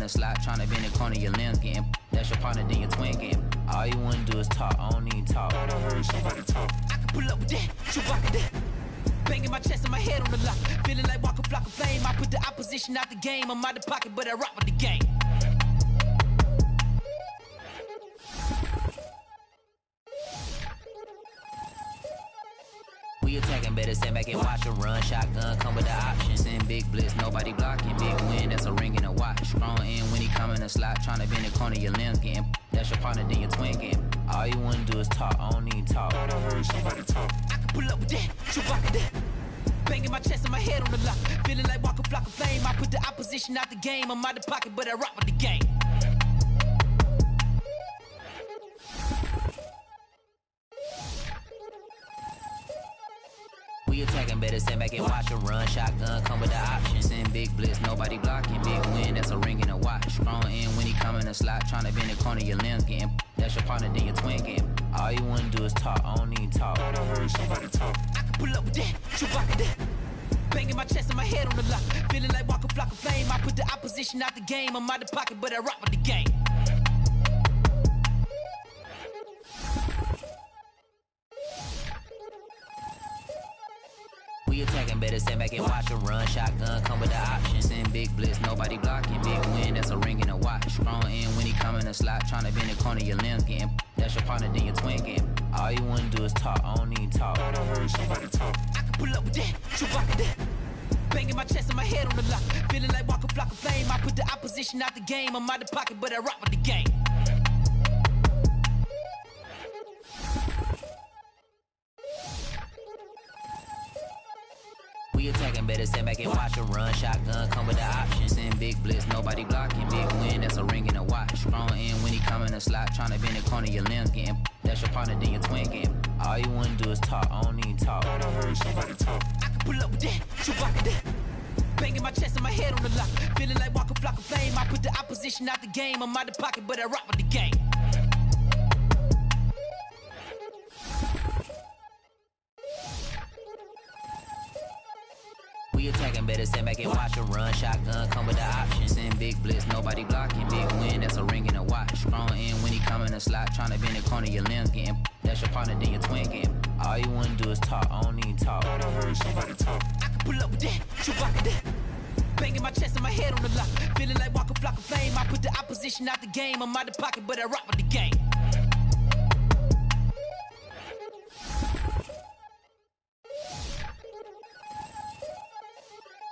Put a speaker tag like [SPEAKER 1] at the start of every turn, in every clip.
[SPEAKER 1] coming to slide, tryna bend the corner, your limbs getting. That's your partner, then your twin game. All you wanna do is talk, I don't need talk. I don't heard somebody talk. I can pull up with that, you rock with that. Banging my chest and my head on the lock. Feeling like Walker Flock of Flame. I put the opposition out the game. I'm out the pocket, but I rock with the game. We attacking, better stand back and watch a run. Shotgun come with the option. Send big blitz, nobody blocking. Big win, that's a ring and a watch. Strong in when he coming to slot. Tryna bend the corner, your limbs getting. That's your partner, then your twin game. All you wanna do is talk, I don't need talk. I don't heard somebody talk. I can pull up with that, you rock with that. Banging my chest and my head on the lock. Feeling like Walker Flock of Flame. I put the opposition out the game. I'm out the pocket, but I rock with the game. We attacking, better stand back and watch a run. Shotgun come with the option. Send big blitz, nobody blocking. Big win, that's a ring and a watch. Strong in when he coming to slot. Tryna bend the corner, your limbs getting. That's your partner, then your twin game. All you wanna do is talk, I don't need talk. I don't heard somebody talk. I can pull up with that, you rock with that. Banging my chest and my head on the lock. Feeling like Walker Flock of Flame. I put the opposition out the game. I'm out the pocket, but I rock with the game. We attacking, better stand back and watch a run. Shotgun come with the option. Send big blitz, nobody blocking. Big win, that's a ring and a watch. Strong in when he coming to slot. Tryna bend the corner, your limbs getting. That's your partner, then your twin game. All you wanna do is talk, I don't need talk. I don't heard somebody talk. I can pull up with that, you rock with that. Banging my chest and my head on the lock. Feeling like Walker Flock of Flame. I put the opposition out the game. I'm out the pocket, but I rock with the game. We attacking, better stand back and watch a run. Shotgun come with the option. Send big blitz, nobody blocking. Big win, that's a ring and a watch. Strong in when he coming to slot. Tryna bend the corner, your limbs getting. That's your partner, then your twin game. All you wanna do is talk, I don't need talk. I don't heard somebody talk. I can pull up with that, you rock with that. Banging my chest and my head on the lock. Feeling like Walker Flock of Flame. I put the opposition out the game. I'm out the pocket, but I rock with the game. We attacking, better stand back and watch a run. Shotgun come with the option. Send big blitz, nobody blocking. Big win, that's a ring and a watch. Strong in when he coming to slot. Tryna bend the corner, your limbs getting. That's your partner, then your twin game. All you wanna do is talk, I don't need talk. I don't heard somebody talk. I can pull up with that, you rock with that. Banging my chest and my head on the lock. Feeling like Walker Flock of Flame. I put the opposition out the game. I'm out the pocket, but I rock with the game.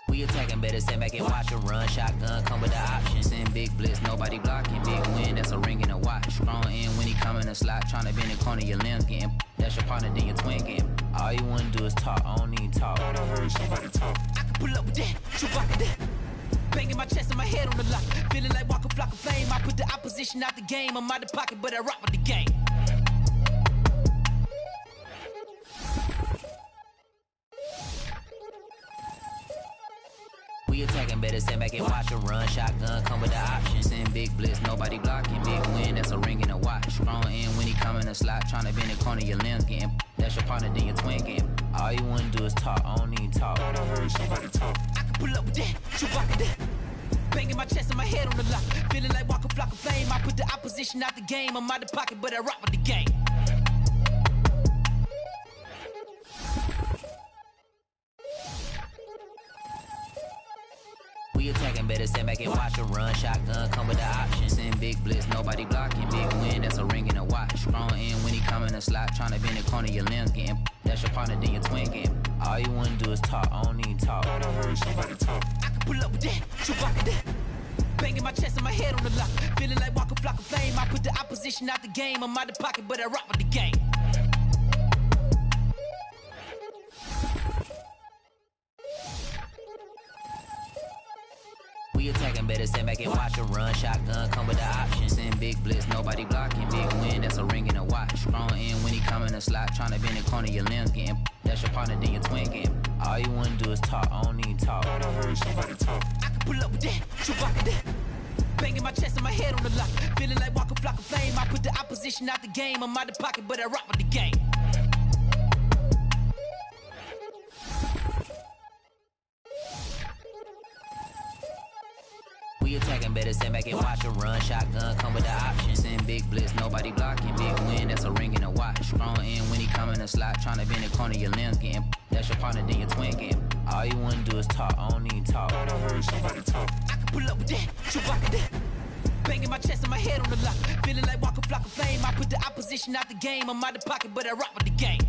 [SPEAKER 1] We attacking, better stand back and watch a run. Shotgun come with the option. Send big blitz, nobody blocking. Big win, that's a ring and a watch. Strong in when he coming to slot. Tryna bend the corner, your limbs getting. That's your partner, then your twin game. All you wanna do is talk, I don't need talk. I don't heard somebody talk. I can pull up with that, you rock with that. Banging my chest and my head on the lock. Feeling like Walker Flock of Flame. I put the opposition out the game. I'm out the pocket, but I rock with the game. We attacking, better stand back and watch a run. Shotgun come with the option. Send big blitz, nobody blocking. Big win, that's a ring and a watch. Strong in when he coming to slot. Tryna bend the corner, your limbs getting. That's your partner, then your twin game. All you wanna do is talk, I don't need talk. I don't heard somebody talk. I can pull up with that, you rock with that. Banging my chest and my head on the lock. Feeling like Walker Flock of Flame. I put the opposition out the game. I'm out the pocket, but I rock with the game. We attacking, better stand back and watch a run. Shotgun come with the option. Send big blitz, nobody blocking. Big win, that's a ring and a watch. Strong in when he coming to slot. Tryna bend the corner, your limbs getting. That's your partner, then your twin game. All you wanna do is talk, I don't need talk. I don't heard somebody talk. I can pull up with that, you rock with that. Banging my chest and my head on the lock. Feeling like Walker Flock of Flame. I put the opposition out the game. I'm out the pocket, but I rock with the game. We attacking, better stand back and watch a run. Shotgun come with the option. Send big blitz, nobody blocking. Big win, that's a ring and a watch. Strong in when he coming to slot. Tryna bend the corner, your limbs getting. That's your partner, then your twin game. All you wanna do is talk, I don't need talk. I don't heard somebody talk. I can pull up with that, you rock with that. Banging my chest and my head on the lock. Feeling like Walker Flock of Flame. I put the opposition out the game. I'm out the pocket, but I rock with the game. We We attacking, better stand back and watch a run. Shotgun come with the option. Send big blitz, nobody blocking. Big win, that's a ring and a watch. Strong in when he come in a slot. Tryna bend the corner, your limbs getting. That's your partner, then your twin game. All you wanna do is talk, I don't need talk. I don't heard somebody talk. I can pull up with that, shoot rock with that. Banging my chest and my head on the lock. Feeling like Walker Flock of Flame. I put the opposition out the game. I'm out the pocket, but I rock with the game.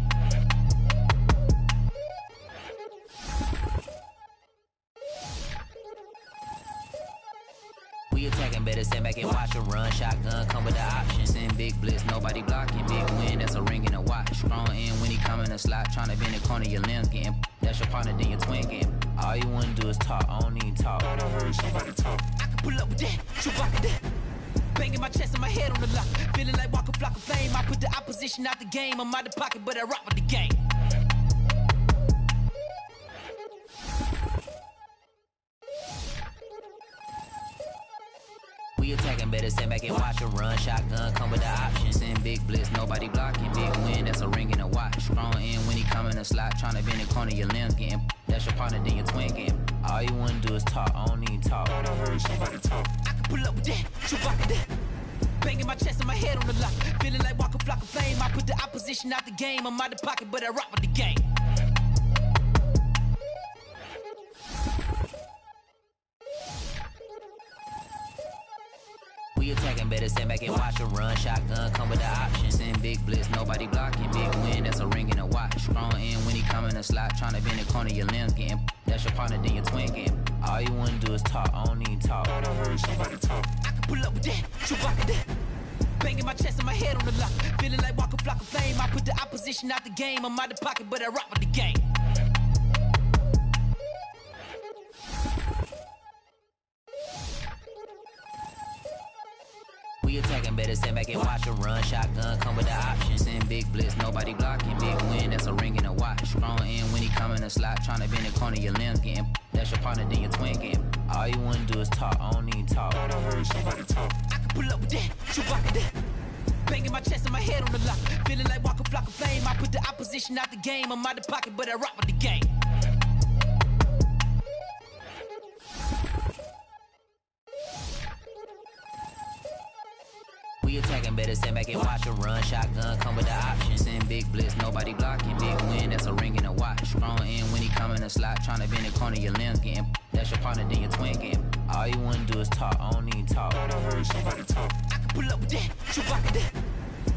[SPEAKER 1] We attacking, better stand back and watch a run. Shotgun come with the option. Send big blitz, nobody blocking. Big win, that's a ring and a watch. Strong in when he come in a slot. Tryna bend the corner, your limbs getting. That's your partner, then your twin game. All you wanna do is talk, I don't need talk. I don't heard somebody talk. I can pull up with that, shoot rock with that. Banging my chest and my head on the lock. Feeling like Walker Flock of Flame. I put the opposition out the game. I'm out the pocket, but I rock with the game. We attacking, better stand back and watch a run. Shotgun come with the option. Send big blitz, nobody blocking. Big win, that's a ring and a watch. Strong in when he come in a slot. Tryna bend the corner, your limbs getting. That's your partner, then your twin game. All you wanna do is talk, I don't need talk. I don't heard somebody talk. I can pull up with that, shoot rock with that. Banging my chest and my head on the lock. Feeling like Walker Flock of Flame. I put the opposition out the game. I'm out the pocket, but I rock with the game. We attacking, better stand back and watch a run. Shotgun come with the option. Send big blitz, nobody blocking. Big win, that's a ring and a watch. Strong in when he come in a slot. Tryna bend the corner, your limbs getting. That's your partner, then your twin game. All you wanna do is talk, I don't need talk. I don't heard somebody talk. I can pull up with that, shoot rock with that. Banging my chest and my head on the lock. Feeling like Walker Flock of Flame. I put the opposition out the game. I'm out the pocket, but I rock with the game. We attacking, better stand back and watch a run. Shotgun come with the option. Send big blitz, nobody blocking. Big win, that's a ring and a watch. Strong in when he come in a slot. Tryna bend the corner, your limbs getting. That's your partner, then your twin game. All you wanna do is talk, I don't need talk. I don't heard somebody talk. I can pull up with that, shoot rock with that. Banging my chest and my head on the lock. Feeling like Walker Flock of Flame. I put the opposition out the game. I'm out the pocket, but I rock with the game. We attacking, better stand back and watch a run. Shotgun come with the option. Send big blitz, nobody blocking. Big win, that's a ring and a watch. Strong in when he come in a slot. Tryna bend the corner, your limbs getting. That's your partner, then your twin game. All you wanna do is talk, I don't need talk. I don't heard somebody talk. I can pull up with that, shoot rock with that.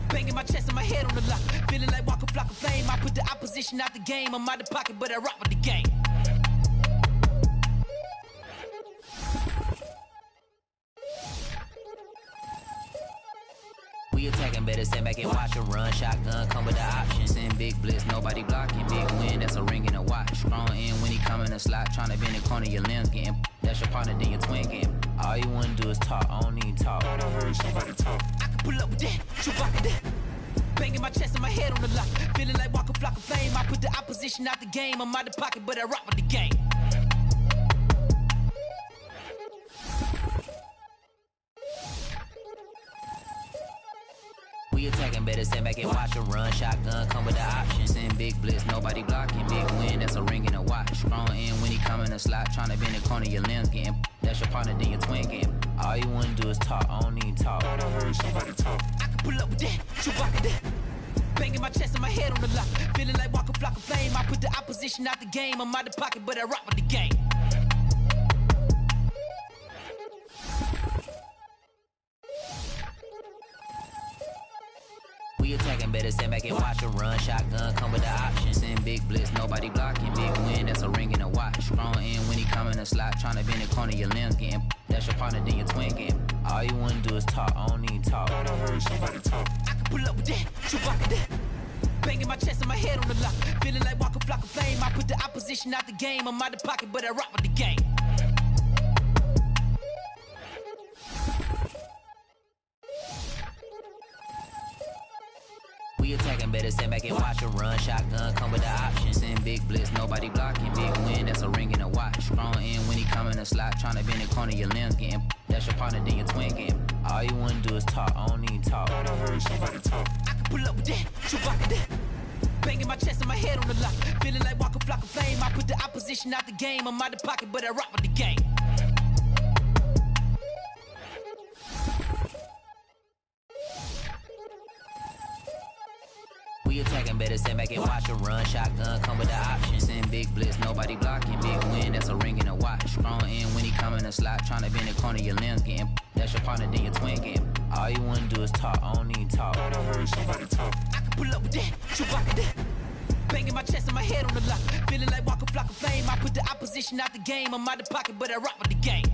[SPEAKER 1] Banging my chest and my head on the lock. Feeling like Walker Flock of Flame. I put the opposition out the game. I'm out the pocket, but I rock with the game. We attacking, better stand back and watch a run. Shotgun come with the option. Send big blitz, nobody blocking. Big win, that's a ring and a watch. Strong in when he come in a slot. Tryna bend the corner, your limbs getting. That's your partner, then your twin game. All you wanna do is talk, I don't need talk. I don't heard somebody talk. I can pull up with that, shoot rock with that. Banging my chest and my head on the lock. Feeling like Walker Flock of Flame. I put the opposition out the game. I'm out the pocket, but I rock with the game. We attacking, better stand back and watch a run. Shotgun come with the option. Send big blitz, nobody blocking. Big win, that's a ring and a watch. Strong in when he come in a slot. Tryna bend the corner, your limbs getting. That's your partner, then your twin game. All you wanna do is talk, I don't need talk. I don't heard somebody talk. I can pull up with that, shoot rock with that. Banging my chest and my head on the lock. Feeling like Walker Flock of Flame. I put the opposition out the game. I'm out the pocket, but I rock with the game. We attacking, better stand back and watch a run. Shotgun come with the option. Send big blitz, nobody blocking. Big win, that's a ring and a watch. Strong in when he come in a slot. Tryna bend the corner, your limbs getting. That's your partner, then your twin game. All you wanna do is talk, I don't need talk. I don't heard somebody talk. I can pull up with that, shoot rock with that. Banging my chest and my head on the lock. Feeling like Walker Flock of Flame. I put the opposition out the game. I'm out the pocket, but I rock with the game. We attacking, better stand back and watch a run. Shotgun come with the option. Send big blitz, nobody blocking. Big win, that's a ring and a watch. Strong in when he come in a slot. Tryna bend the corner, your limbs getting. That's your partner, then your twin game. All you wanna do is talk, I don't need talk. I don't heard somebody talk. I can pull up with that, shoot rock with that. Banging my chest and my head on the lock. Feeling like Walker Flock of Flame. I put the opposition out the game. I'm out the pocket, but I rock with the game. We attacking, better stand back and watch a run. Shotgun come with the option. Send big blitz, nobody blocking. Big win, that's a ring and a watch. Strong in when he come in a slot. Tryna bend the corner, your limbs getting. That's your partner, then your twin game. All you wanna do is talk, I don't need talk. I don't heard somebody talk. I can pull up with that, shoot rock with that. Banging my chest and my head on the lock. Feeling like Walker Flock of Flame. I put the opposition out the game. I'm out the pocket, but I rock with the game. We attacking, better stand back and watch a run. Shotgun come with the option. Send big blitz, nobody blocking. Big win, that's a ring and a watch. Strong in when he come in a slot. Tryna bend the corner, your limbs getting. That's your partner, then your twin game. All you wanna do is talk, I don't need talk. I don't heard somebody talk. I can pull up with that, shoot rock with that. Banging my chest and my head on the lock. Feeling like Walker Flock of Flame. I put the opposition out the game. I'm out the pocket, but I rock with the game.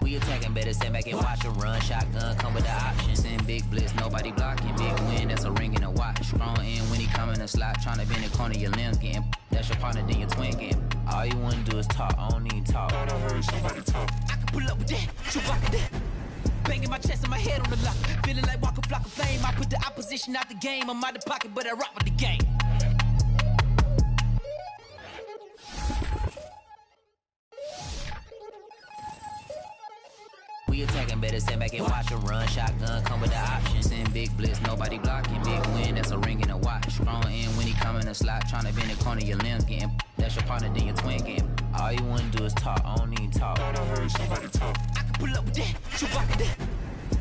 [SPEAKER 1] We attacking, better stand back and watch a run. Shotgun come with the option. Send big blitz, nobody blocking. Big win, that's a ring and a watch. Strong in when he come in a slot. Tryna bend the corner, your limbs getting. That's your partner, then your twin game. All you wanna do is talk, I don't need talk. I don't heard somebody talk. I can pull up with that, shoot rock with that. Banging my chest and my head on the lock. Feeling like Walker Flock of Flame. I put the opposition out the game. I'm out the pocket, but I rock with the game. We attacking, better stand back and watch a run. Shotgun come with the option. Send big blitz, nobody blocking. Big win, that's a ring and a watch. Strong in when he come in a slot. Tryna bend the corner, your limbs getting. That's your partner, then your twin game. All you wanna do is talk, I don't need talk. I don't heard somebody talk. I can pull up with that, shoot rock with that.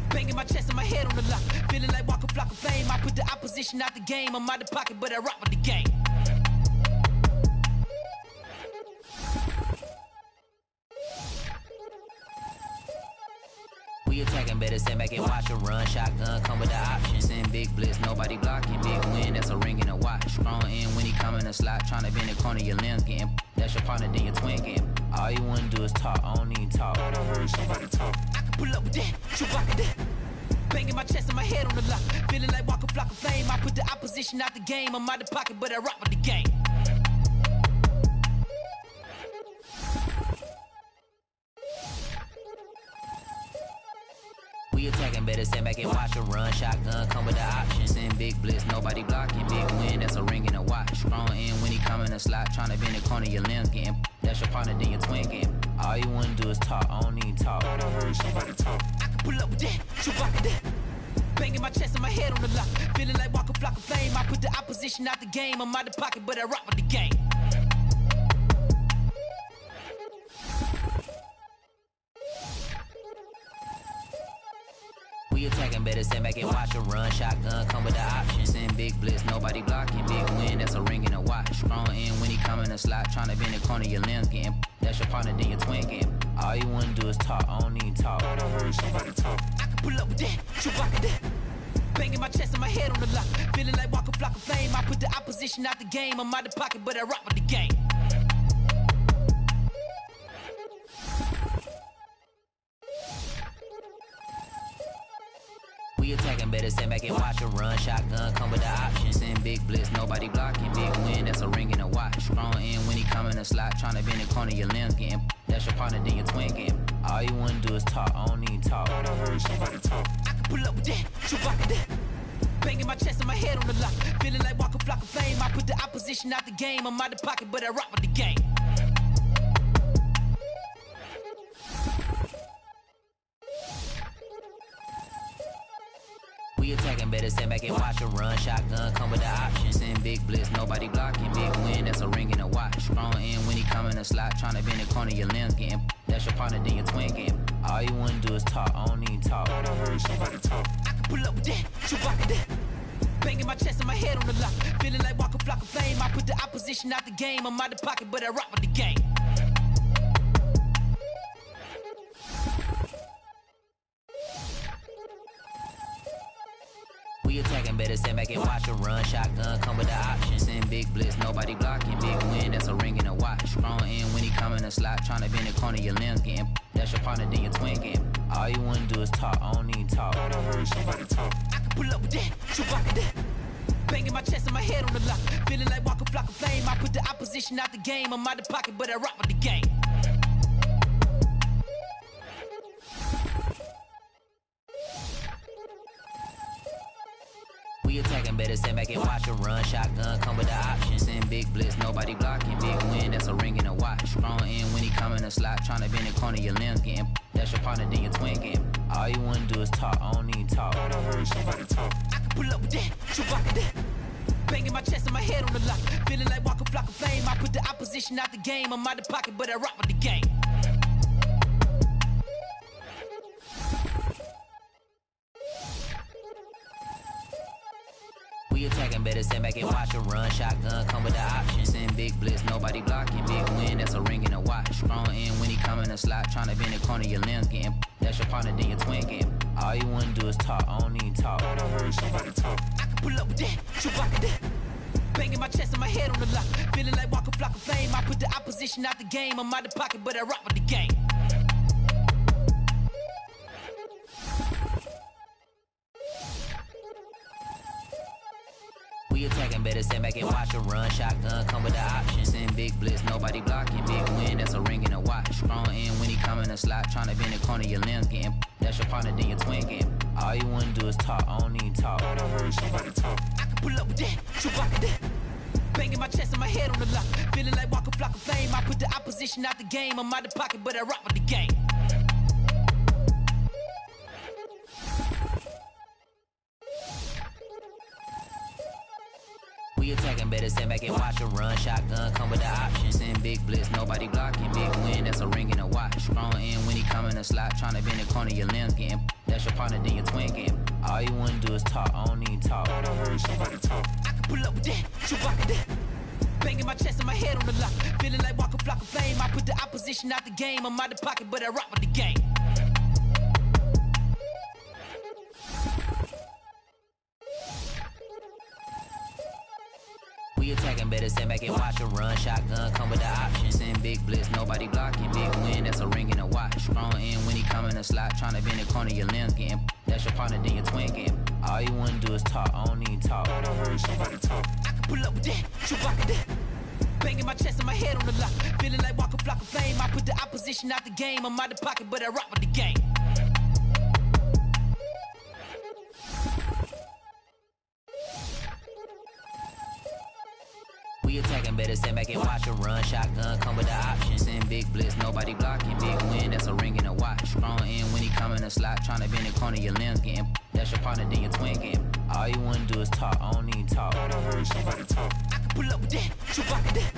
[SPEAKER 1] Banging my chest and my head on the lock. Feeling like Walker Flock of Flame. I put the opposition out the game. I'm out the pocket, but I rock with the game. We attacking, better stand back and watch a run. Shotgun come with the option. Send big blitz, nobody blocking. Big win, that's a ring and a watch. Strong in when he come in a slot. Tryna bend the corner, your limbs getting. That's your partner, then your twin game. All you wanna do is talk, I don't need talk. I don't heard somebody talk. I can pull up with that, shoot rock with that. Banging my chest and my head on the lock. Feeling like Walker Flock of Flame. I put the opposition out the game. I'm out the pocket, but I rock with the game. We attacking, better stand back and watch a run. Shotgun come with the option. Send big blitz, nobody blocking. Big win, that's a ring and a watch. Strong in when he come in a slot. Tryna bend the corner, your limbs getting. That's your partner, then your twin game. All you wanna do is talk, I don't need talk. I don't heard somebody talk. I can pull up with that, shoot rock with that. Banging my chest and my head on the lock. Feeling like Walker Flock of Flame. I put the opposition out the game. I'm out the pocket, but I rock with the game. We attacking, better stand back and watch a run. Shotgun come with the option. Send big blitz, nobody blocking. Big win, that's a ring and a watch. Strong in when he come in a slot. Tryna bend the corner, your limbs getting. That's your partner, then your twin game. All you wanna do is talk, I don't need talk. I don't heard somebody talk. I can pull up with that, shoot rock with that. Banging my chest and my head on the lock. Feeling like Walker Flock of Flame. I put the opposition out the game. I'm out the pocket, but I rock with the game. We attacking, better stand back and watch a run. Shotgun come with the option. Send big blitz, nobody blocking. Big win, that's a ring and a watch. Strong in when he come in a slot. Tryna bend the corner, your limbs getting. That's your partner, then your twin game. All you wanna do is talk, I don't need talk. I don't heard somebody talk. I can pull up with that, shoot rock with that. Banging my chest and my head on the lock. Feeling like Walker Flock of Flame. I put the opposition out the game. I'm out the pocket, but I rock with the game. We attacking, better stand back and watch a run. Shotgun come with the option. Send big blitz, nobody blocking. Big win, that's a ring and a watch. Strong in when he come in a slot. Tryna bend the corner, your limbs getting. That's your partner, then your twin game. All you wanna do is talk, I don't need talk. I don't heard somebody talk. I can pull up with that, shoot rock with that. Banging my chest and my head on the lock. Feeling like Walker Flock of Flame. I put the opposition out the game. I'm out the pocket, but I rock with the game. We attacking, better stand back and watch a run. Shotgun come with the option. Send big blitz, nobody blocking. Big win, that's a ring and a watch. Strong in when he come in a slot. Tryna bend the corner, your limbs getting. That's your partner, then your twin game. All you wanna do is talk, I don't need talk. I don't heard somebody talk. I can pull up with that, shoot rock with that. Banging my chest and my head on the lock. Feeling like Walker Flock of Flame. I put the opposition out the game. I'm out the pocket, but I rock with the game. We attacking, better stand back and watch a run. Shotgun come with the option. Send big blitz, nobody blocking. Big win, that's a ring and a watch. Strong in when he come in a slot. Tryna bend the corner, your limbs getting. That's your partner, then your twin game. All you wanna do is talk, I don't need talk. I don't heard somebody talk. I can pull up with that, shoot rock with that. Banging my chest and my head on the lock. Feeling like Walker Flock of Flame. I put the opposition out the game. I'm out the pocket, but I rock with the game. We attacking, better stand back and watch a run. Shotgun come with the option. Send big blitz, nobody blocking. Big win, that's a ring and a watch. Strong in when he come in a slot. Tryna bend the corner, your limbs getting. That's your partner, then your twin game. All you wanna do is talk, I don't need talk. I don't heard somebody talk. I can pull up with that, shoot rock with that. Banging my chest and my head on the lock. Feeling like Walker Flock of Flame. I put the opposition out the game. I'm out the pocket, but I rock with the game. We attacking, better stand back and watch a run. Shotgun come with the option. Send big blitz, nobody blocking. Big win, that's a ring and a watch. Strong in when he come in the slot. Tryna bend the corner, your limbs getting. That's your partner, then your twin game. All you wanna do is talk, I don't need talk. I heard somebody talk. I can pull up with that, shoot rock with that. Banging my chest and my head on the lock. Feeling like Walker Flock of Fame. I put the opposition out the game. I'm out the pocket, but I rock with the game. We attacking, better stand back and watch a run. Shotgun come with the option. Send big blitz, nobody blocking. Big win, that's a ring and a watch. Strong in when he come in the slot. Tryna bend the corner, your limbs getting. That's your partner, then your twin game. All you wanna do is talk, I don't need talk. I heard somebody talk. I can pull up with that, shoot rock with that. Banging my chest and my head on the lock. Feeling like Walker Flock of Fame. I put the opposition out the game. I'm out the pocket, but I rock with the game. We attacking, better stand back and watch a run. Shotgun come with the option. Send big blitz, nobody blocking. Big win, that's a ring and a watch. Strong in when he come in the slot. Tryna bend the corner, your limbs getting. That's your partner, then your twin game. All you wanna do is talk, I don't need talk. I heard somebody talk. I can pull up with that, shoot rock with that. Banging my chest and my head on the lock. Feeling like Walker Flock of Fame. I put the opposition out the game. I'm out the pocket, but I rock with the game. We attacking, better stand back and watch a run. Shotgun come with the option. Send big blitz, nobody blocking. Big win, that's a ring and a watch. Strong in when he come in the slot. Tryna bend the corner, your limbs getting. That's your partner, then your twin game. All you wanna do is talk, I don't need talk. I heard somebody talk. I can pull up with that, shoot rock with that. Banging my chest and my head on the lock. Feeling like Walker Flock of Fame. I put the opposition out the game. I'm out the pocket, but I rock with the game. We attacking, better stand back and watch a run. Shotgun come with the option. Send big blitz, nobody blocking. Big win, that's a ring and a watch. Strong in when he come in the slot. Tryna bend the corner, your limbs getting. That's your partner, then your twin game. All you wanna do is talk, I don't need talk. I heard somebody talk. I can pull up with that, shoot rock with that.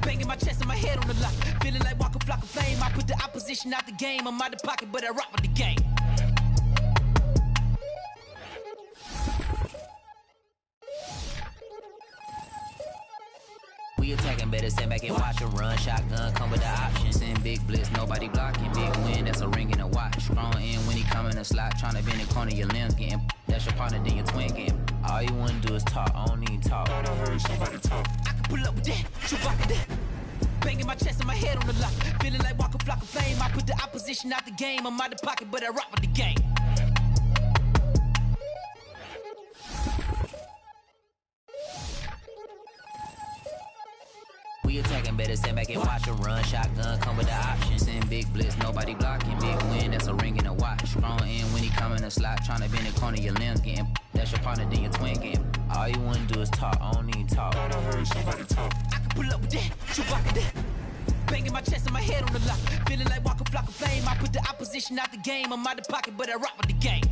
[SPEAKER 1] Banging my chest and my head on the lock. Feeling like Walker Flock of Fame. I put the opposition out the game. I'm out the pocket, but I rock with the game. We attacking, better stand back and watch a run. Shotgun come with the option. Send big blitz, nobody blocking. Big win, that's a ring and a watch. Strong in when he come in the slot. Tryna bend the corner, your limbs getting. That's your partner, then your twin game. All you wanna do is talk, I don't need talk. I heard somebody talk. I can pull up with that, shoot rock with that. Banging my chest and my head on the lock. Feeling like Walker Flock of Fame. I put the opposition out the game. I'm out the pocket, but I rock with the game. We attacking, better stand back and watch a run. Shotgun come with the option. Send big blitz, nobody blocking. Big win, that's a ring and a watch. Strong in when he come in the slot. Tryna bend the corner, your limbs getting. That's your partner, then your twin game. All you wanna do is talk, I don't need talk. I heard somebody talk. I can pull up with that, shoot rock with that. Banging my chest and my head on the lock. Feeling like Walker Flock of Fame. I put the opposition out the game. I'm out the pocket, but I rock with the game. We attacking, better stand back and watch a run. Shotgun come with the option. Send big blitz, nobody blocking. Big win, that's a ring and a watch. Strong in when he come in the slot. Tryna bend the corner, your limbs getting. That's your partner, then your twin game. All you wanna do is talk, I don't need talk. I heard somebody talk. I can pull up with that, shoot rock with that. Banging my chest and my head on the lock. Feeling like Walker Flock of Fame. I put the opposition out the game. I'm out the pocket, but I rock with the game.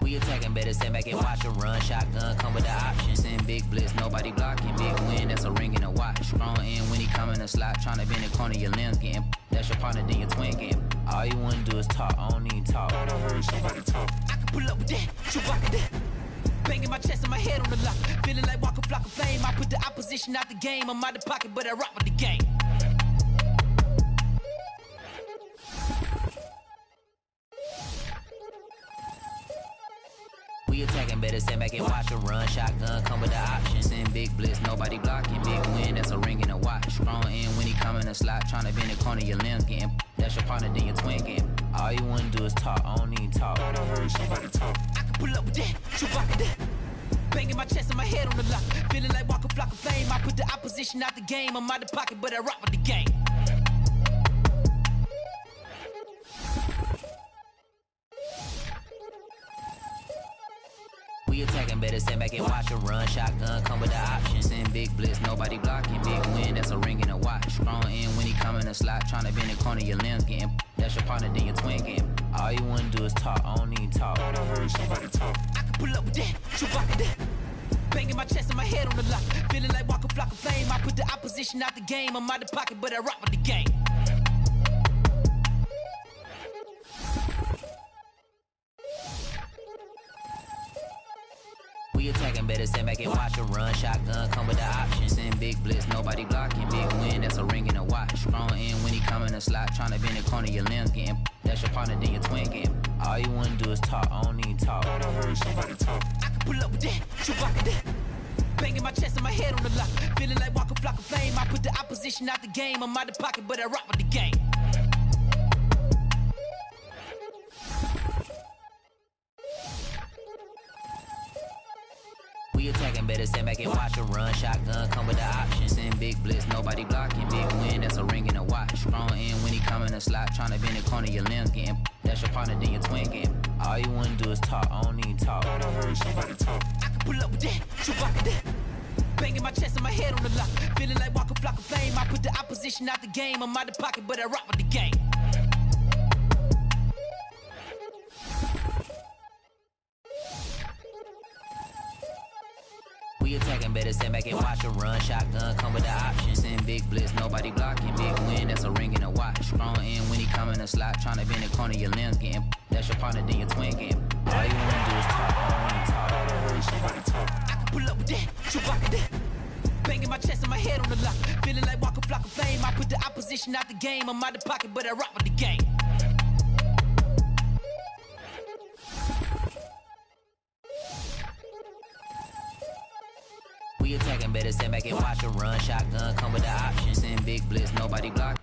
[SPEAKER 1] We attacking, better stand back and watch a run. Shotgun come with the option. Send big blitz, nobody blocking. Big win, that's a ring and a watch. Strong in when he come in the slot. Tryna bend the corner, your limbs getting. That's your partner, then your twin game. All you wanna do is talk, I don't need talk. I heard somebody talk. I can pull up with that, shoot rock with that. Banging my chest and my head on the lock. Feeling like Walker Flock of Fame. I put the opposition out the game. I'm out the pocket, but I rock with the game. We attacking, better stand back and watch a run. Shotgun come with the option. Send big blitz, nobody blocking. Big win, that's a ring and a watch. Strong in when he come in the slot. Tryna bend the corner, your limbs getting. That's your partner, then your twin game. All you wanna do is talk, I don't need talk. I heard somebody talk. I can pull up with that, shoot rock with that. Banging my chest and my head on the lock. Feeling like Walker Flock of Fame. I put the opposition out the game. I'm out the pocket, but I rock with the game. We attacking, better stand back and watch a run. Shotgun come with the option. Send big blitz, nobody blocking. Big win, that's a ring and a watch. Strong in when he come in the slot. Tryna bend the corner, your limbs getting. That's your partner, then your twin game. All you wanna do is talk, I don't need talk. I heard somebody talk. I can pull up with that, shoot rock with that. Banging my chest and my head on the lock. Feeling like Walker Flock of Fame. I put the opposition out the game. I'm out the pocket, but I rock with the game. We attacking, better stand back and watch a run. Shotgun come with the options. Send big blitz, nobody blocking. Big win, that's a ring and a watch. Strong in when he come in the slot. Tryna bend the corner, your limbs getting. That's your partner, then your twin game. All you wanna do is talk, I don't need talk. I don't heard somebody talk. I can pull up with that, Chewbacca that. Banging my chest and my head on the lock. Feeling like Walker Flock of Flame. I put the opposition out the game. I'm out the pocket, but I rock with the game. We attacking, better stand back and watch a run. Shotgun come with the options. Send big blitz, nobody blocking. Big win, that's a ring and a watch. Strong in when he come in the slot. Tryna bend the corner, your limbs getting. That's your partner, then your twin game. All you wanna do is talk, I don't need talk. I don't heard somebody talk. I can pull up with that, Chewbacca that. Banging my chest and my head on the lock. Feeling like Walker Flock of Flame. I put the opposition out the game. I'm out the pocket, but I rock with the game. We attacking, better stand back and watch a run. Shotgun come with the options. Send big blitz, nobody blocking. Big win, that's a ring and a watch. Strong in when he come in the slot. Tryna bend the corner, your limbs getting. That's your partner, then your twin game. All you wanna do is talk, I don't need talk. I don't heard somebody talk. I can pull up with that, Chewbacca that. Banging my chest and my head on the lock. Feeling like Walker Flock of Flame. I put the opposition out the game. I'm out the pocket, but I rock with the game. We attacking, better stand back and watch a run. Shotgun come with the options. Send big blitz, nobody block.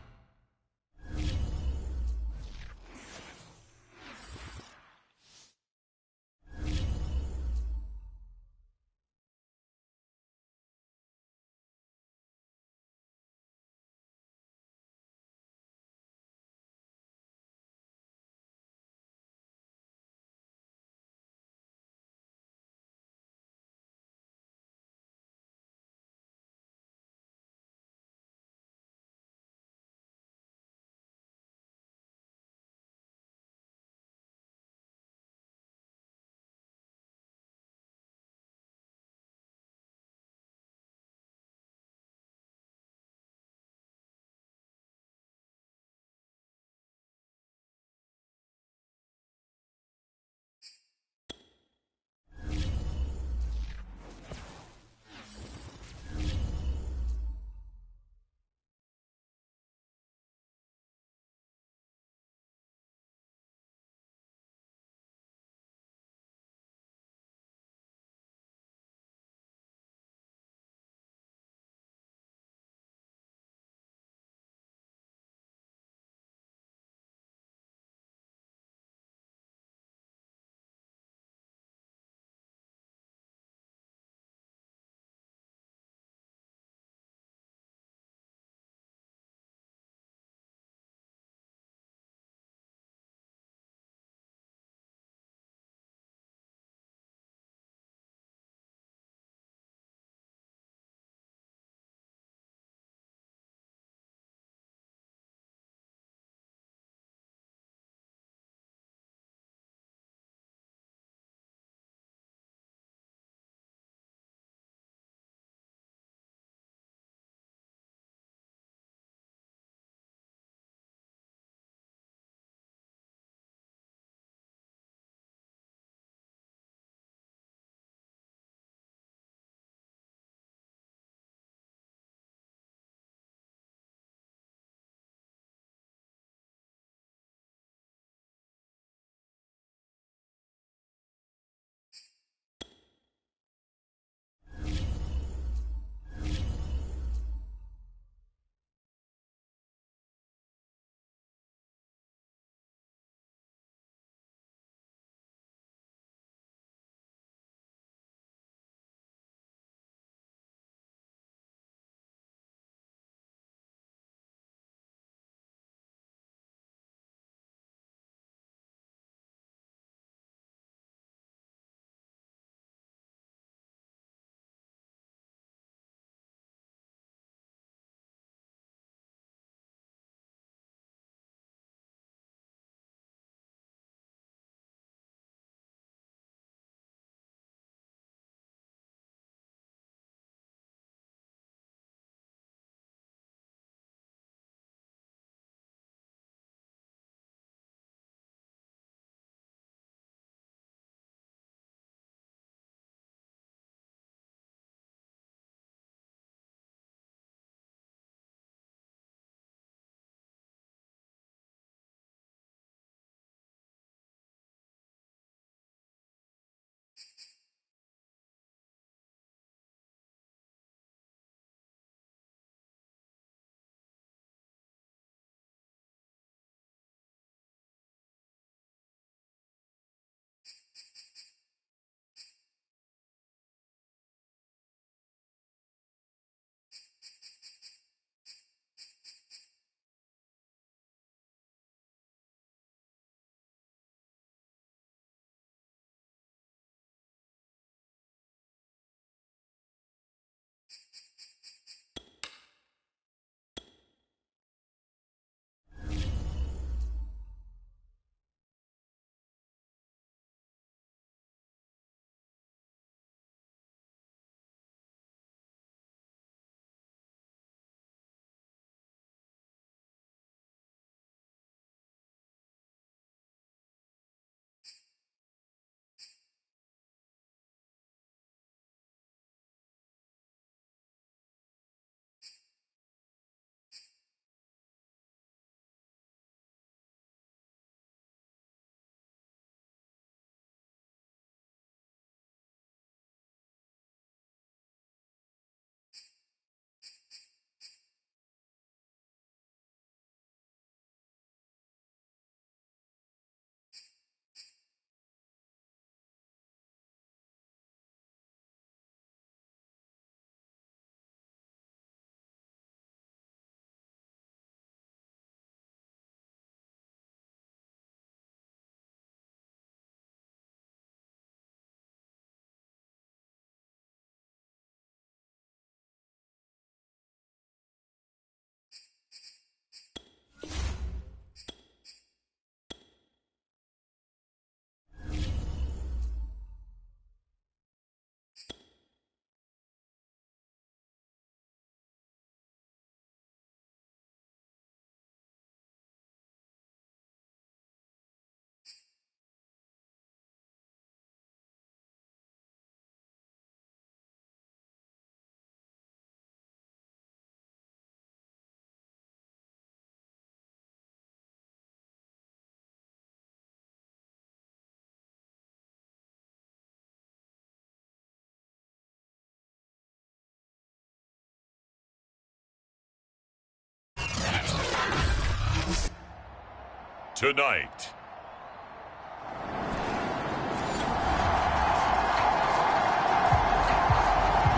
[SPEAKER 2] tonight.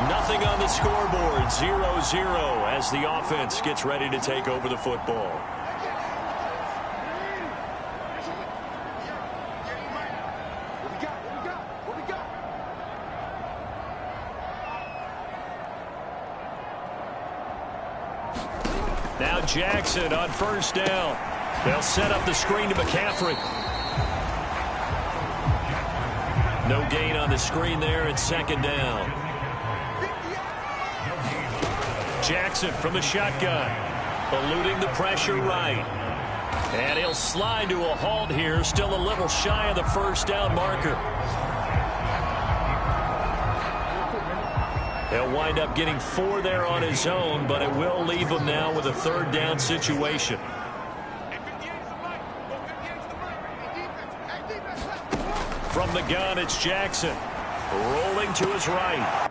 [SPEAKER 3] Nothing on the scoreboard, 0-0 as the offense gets ready to take over the football. Now Jackson on first down. They'll set up the screen to McCaffrey. No gain on the screen there at second down. Jackson from the shotgun, eluding the pressure right. And he'll slide to a halt here, still a little shy of the first down marker. He'll wind up getting 4 there on his own, but it will leave him now with a third down situation. From the gun, it's Jackson, rolling to his right.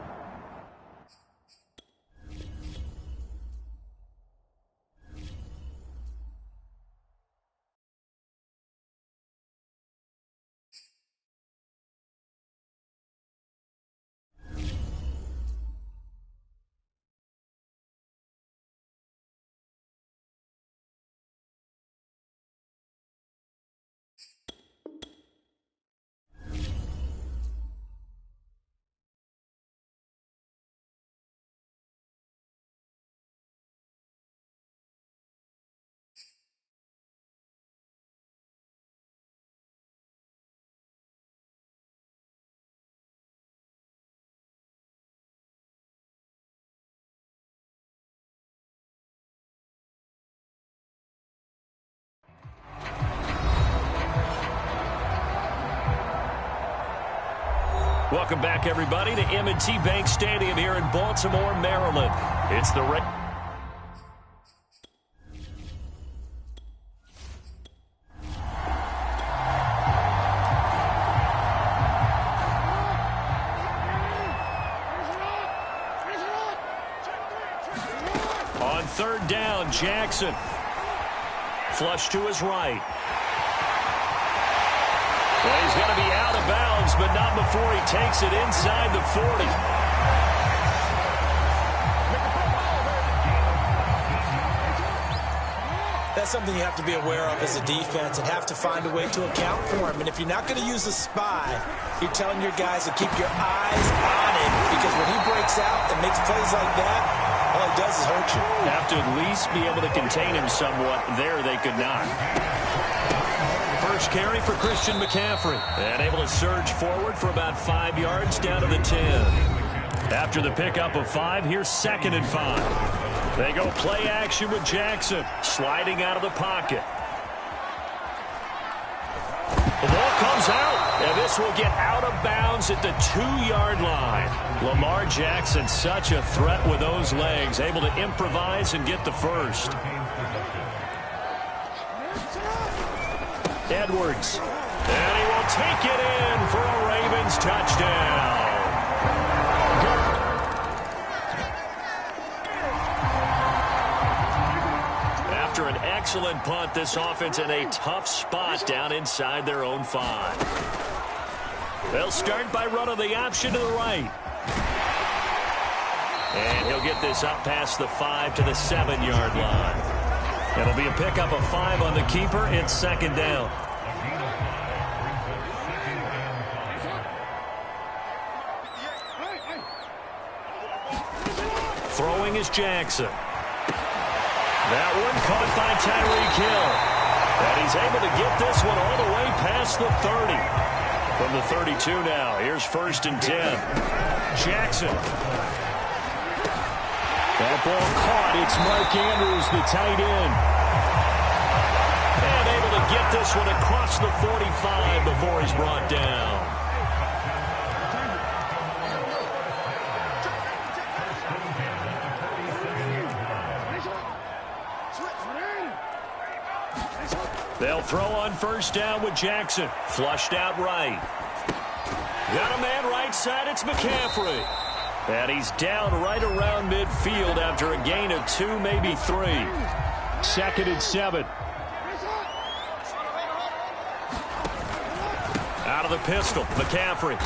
[SPEAKER 3] Welcome back, everybody, to M&T Bank Stadium here in Baltimore, Maryland. It's the on third down, Jackson. Flush to his right. Well, he's going to be out of bounds, but not before he takes it inside the 40.
[SPEAKER 4] That's something you have to be aware of as a defense and have to find a way to account for him. And if you're not going to use a spy, you're telling your guys to keep your eyes on him, because when he breaks out and makes plays like that, all he does is hurt you.
[SPEAKER 3] Have to at least be able to contain him somewhat. There they could not. First carry for Christian McCaffrey. And able to surge forward for about 5 yards down to the 10. After the pickup of 5, here's 2nd and 5. They go play action with Jackson, sliding out of the pocket. The ball comes out, and this will get out of bounds at the 2-yard line. Lamar Jackson, such a threat with those legs, able to improvise and get the first. Edwards, and he will take it in for a Ravens touchdown. After an excellent punt, this offense in a tough spot down inside their own 5. They'll start by running the option to the right. And he'll get this up past the 5 to the 7-yard line. It'll be a pickup of 5 on the keeper. It's 2nd down. Throwing is Jackson. That one caught by Tyreek Hill. And he's able to get this one all the way past the 30. From the 32 now, here's 1st and 10. Jackson. That ball caught. It's Mark Andrews, the tight end. And able to get this one across the 45 before he's brought down. They'll throw on 1st down with Jackson. Flushed out right. Got a man right side. It's McCaffrey. And he's down right around midfield after a gain of 2, maybe 3. 2nd and 7. Out of the pistol, McCaffrey.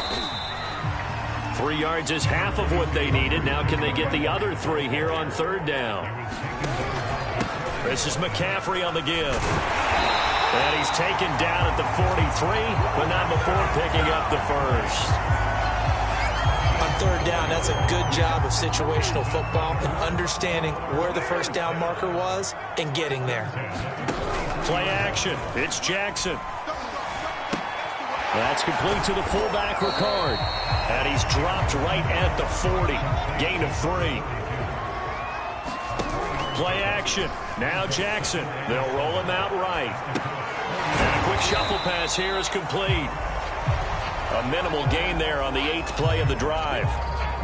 [SPEAKER 3] 3 yards is half of what they needed. Now can they get the other 3 here on 3rd down? This is McCaffrey on the give. And he's taken down at the 43, but not before picking up the first.
[SPEAKER 4] On 3rd down, that's a good job of situational football and understanding where the first down marker was and getting there.
[SPEAKER 3] Play action. It's Jackson. That's complete to the fullback, Ricard. And he's dropped right at the 40. Gain of 3. Play action. Now Jackson. They'll roll him out right. And a quick shuffle pass here is complete. A minimal gain there on the 8th play of the drive.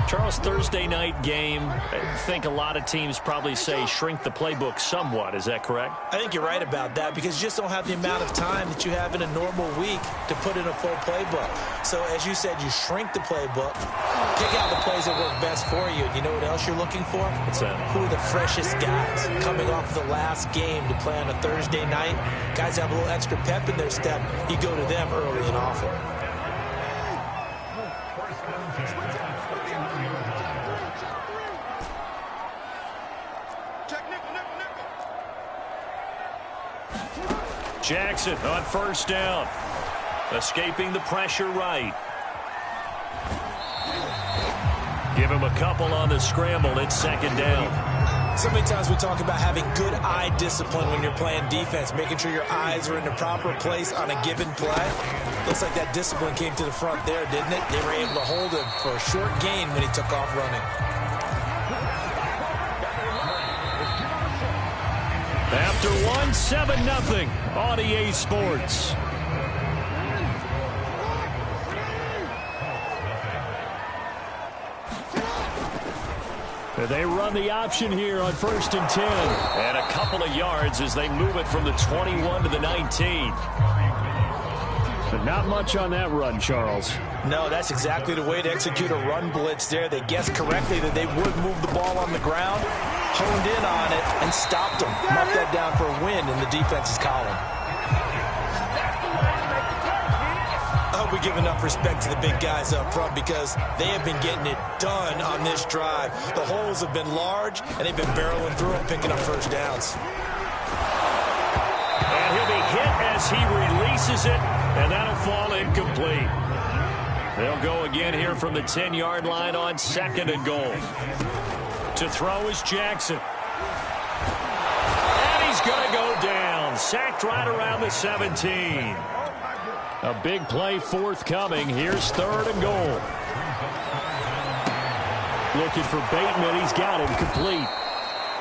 [SPEAKER 3] Charles, Thursday night game, I think a lot of teams probably say shrink the playbook somewhat. Is that correct?
[SPEAKER 4] I think you're right about that because you just don't have the amount of time that you have in a normal week to put in a full playbook. So, as you said, you shrink the playbook, pick out the plays that work best for you. And you know what else you're looking for?
[SPEAKER 3] What's that?
[SPEAKER 4] Who are the freshest guys coming off the last game to play on a Thursday night? Guys have a little extra pep in their step. You go to them early and often.
[SPEAKER 3] Jackson on 1st down. Escaping the pressure right. Give him a couple on the scramble. It's 2nd down.
[SPEAKER 4] So many times we talk about having good eye discipline when you're playing defense, making sure your eyes are in the proper place on a given play. Looks like that discipline came to the front there, didn't it? They were able to hold him for a short gain when he took off running.
[SPEAKER 3] After 1, 7-0 on EA Sports. They run the option here on 1st and 10. And a couple of yards as they move it from the 21 to the 19. But not much on that run, Charles.
[SPEAKER 4] No, that's exactly the way to execute a run blitz there. They guessed correctly that they would move the ball on the ground, honed in on it, and stopped them. Marked that down for a win in the defense's column. I hope we give enough respect to the big guys up front because they have been getting it done on this drive. The holes have been large, and they've been barreling through them, picking up first downs.
[SPEAKER 3] And he'll be hit as he releases it, and that'll fall incomplete. They'll go again here from the 10-yard line on 2nd and goal. To throw is Jackson. And he's going to go down. Sacked right around the 17. A big play forthcoming. Here's 3rd and goal. Looking for Bateman. He's got him complete.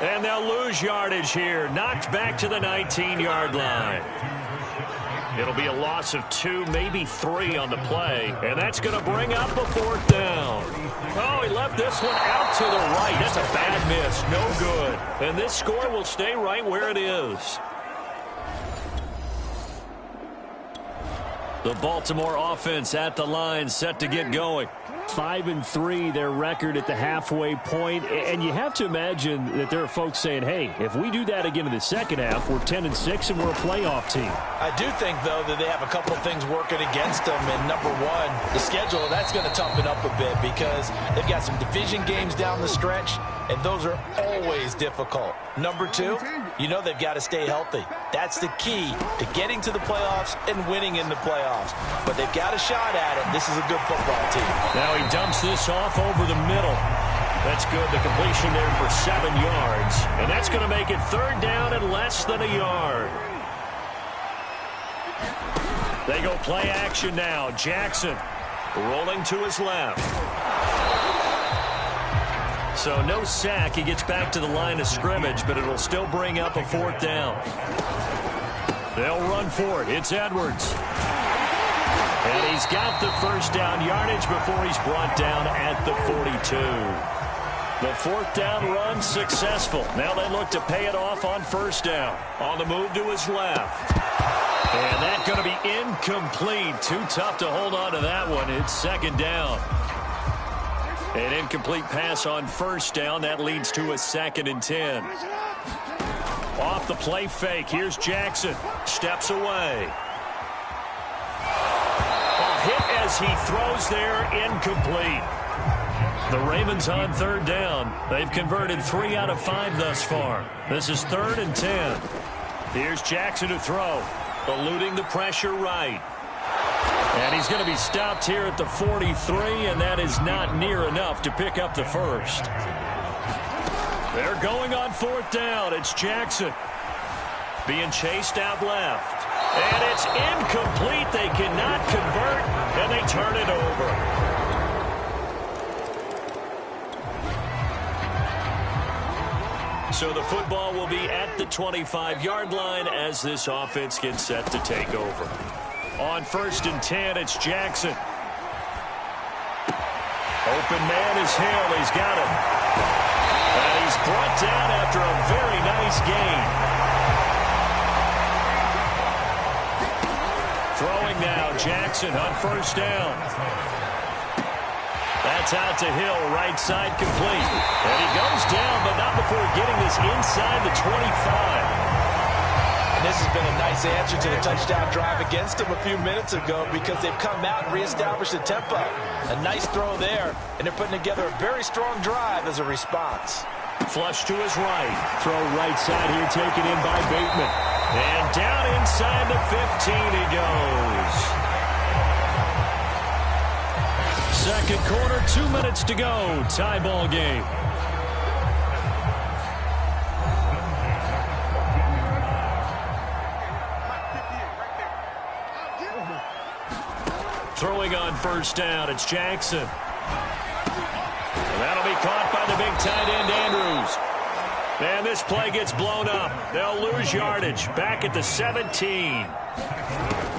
[SPEAKER 3] And they'll lose yardage here. Knocked back to the 19-yard line. It'll be a loss of 2, maybe 3 on the play. And that's going to bring up a 4th down. Oh, he left this one out to the right. That's a bad miss. No good. And this score will stay right where it is. The Baltimore offense at the line, set to get going. 5-3, their record at the halfway point. And you have to imagine that there are folks saying, hey, if we do that again in the second half, we're 10-6 and we're a playoff team.
[SPEAKER 4] I do think, though, that they have a couple of things working against them. And number one, the schedule, that's going to toughen up a bit because they've got some division games down the stretch, and those are always difficult. Number two, you know they've got to stay healthy. That's the key to getting to the playoffs and winning in the playoffs. But they've got a shot at it. This is a good football team.
[SPEAKER 3] Now he dumps this off over the middle. That's good. The completion there for 7 yards. And that's going to make it 3rd down and less than a yard. They go play action now. Jackson rolling to his left. So no sack. He gets back to the line of scrimmage, but it'll still bring up a 4th down. They'll run for it. It's Edwards. And he's got the first down yardage before he's brought down at the 42. The 4th down run successful. Now they look to pay it off on 1st down. On the move to his left. And that's going to be incomplete. Too tough to hold on to that one. It's 2nd down. An incomplete pass on 1st down. That leads to a 2nd and 10. Off the play fake. Here's Jackson. Steps away. as he throws there, incomplete. The Ravens on third down. They've converted 3 out of 5 thus far. This is 3rd and 10. Here's Jackson to throw. Eluding the pressure right. And he's going to be stopped here at the 43, and that is not near enough to pick up the first. They're going on 4th down. It's Jackson being chased out left. And it's incomplete. They cannot convert, and they turn it over. So the football will be at the 25-yard line as this offense gets set to take over. On 1st and 10, it's Jackson. Open man is Hill. He's got him. And he's brought down after a very nice gain. Throwing now, Jackson on 1st down. That's out to Hill, right side complete. And he goes down, but not before getting this inside the 25.
[SPEAKER 4] And this has been a nice answer to the touchdown drive against him a few minutes ago because they've come out and reestablished the tempo. A nice throw there, and they're putting together a very strong drive as a response.
[SPEAKER 3] Flush to his right. Throw right side here, taken in by Bateman. And down inside the 15 he goes. Second quarter, 2 minutes to go. Tie ball game. Throwing on 1st down, it's Jackson. And that'll be caught by the big tight end, Andrews. And this play gets blown up. They'll lose yardage. Back at the 17.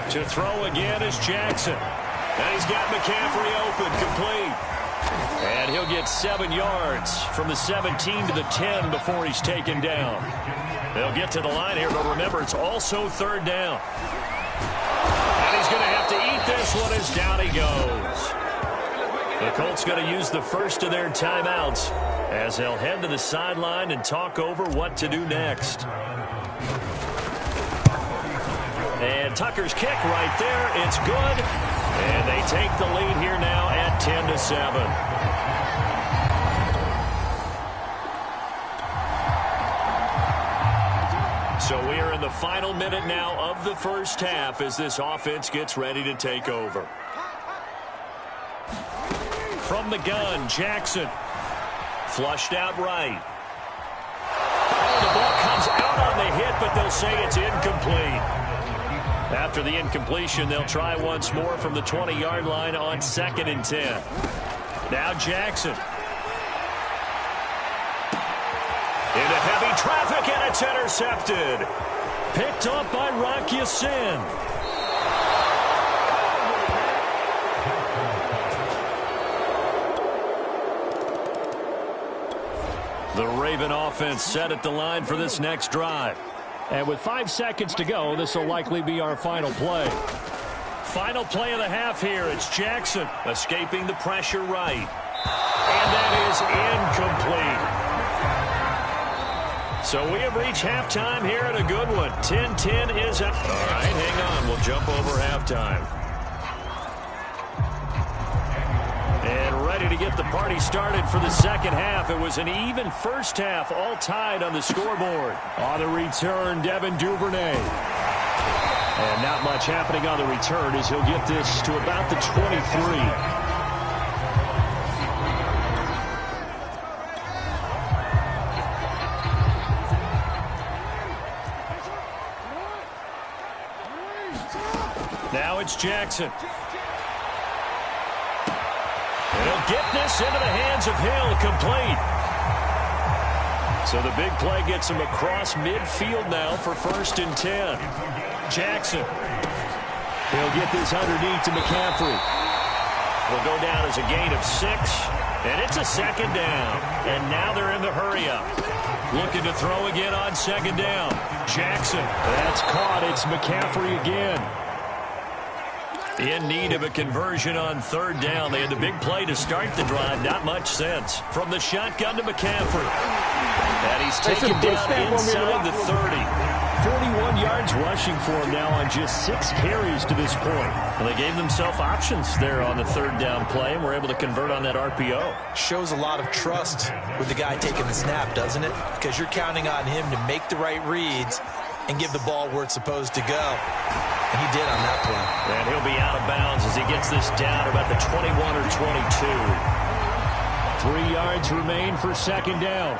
[SPEAKER 3] To throw again is Jackson. And he's got McCaffrey open, complete. And he'll get 7 yards from the 17 to the 10 before he's taken down. They'll get to the line here, but remember, it's also 3rd down. And he's going to have to eat this one as down he goes. The Colts going to use the first of their timeouts as they'll head to the sideline and talk over what to do next. And Tucker's kick right there. It's good. And they take the lead here now at 10-7. So we are in the final minute now of the first half as this offense gets ready to take over. From the gun, Jackson. Flushed out right. Oh, the ball comes out on the hit, but they'll say it's incomplete. After the incompletion, they'll try once more from the 20-yard line on 2nd and 10. Now Jackson. Into heavy traffic, and it's intercepted. Picked up by Rock Ya-Sin. The Raven offense set at the line for this next drive. And with 5 seconds to go, this will likely be our final play. Final play of the half here. It's Jackson escaping the pressure right. And that is incomplete. So we have reached halftime here at a good one. 10-10 is up. All right, hang on. We'll jump over halftime. And ready to get the party started for the second half. It was an even first half, all tied on the scoreboard. On the return, Devin Duvernay. And not much happening on the return as he'll get this to about the 23. Now it's Jackson. And he'll get this into the hands of Hill, complete. So the big play gets him across midfield now for 1st and 10. Jackson. He'll get this underneath to McCaffrey. Will go down as a gain of 6. And it's a 2nd down. And now they're in the hurry-up. Looking to throw again on 2nd down. Jackson. That's caught. It's McCaffrey again. In need of a conversion on 3rd down. They had the big play to start the drive. Not much sense. From the shotgun to McCaffrey. And he's taken down inside the 30. 41 yards rushing for him now on just 6 carries to this point. Well, they gave themselves options there on the third down play and were able to convert on that RPO.
[SPEAKER 4] Shows a lot of trust with the guy taking the snap, doesn't it? Because you're counting on him to make the right reads and give the ball where it's supposed to go. And he did on that play.
[SPEAKER 3] And he'll be out of bounds as he gets this down about the 21 or 22. 3 yards remain for second down.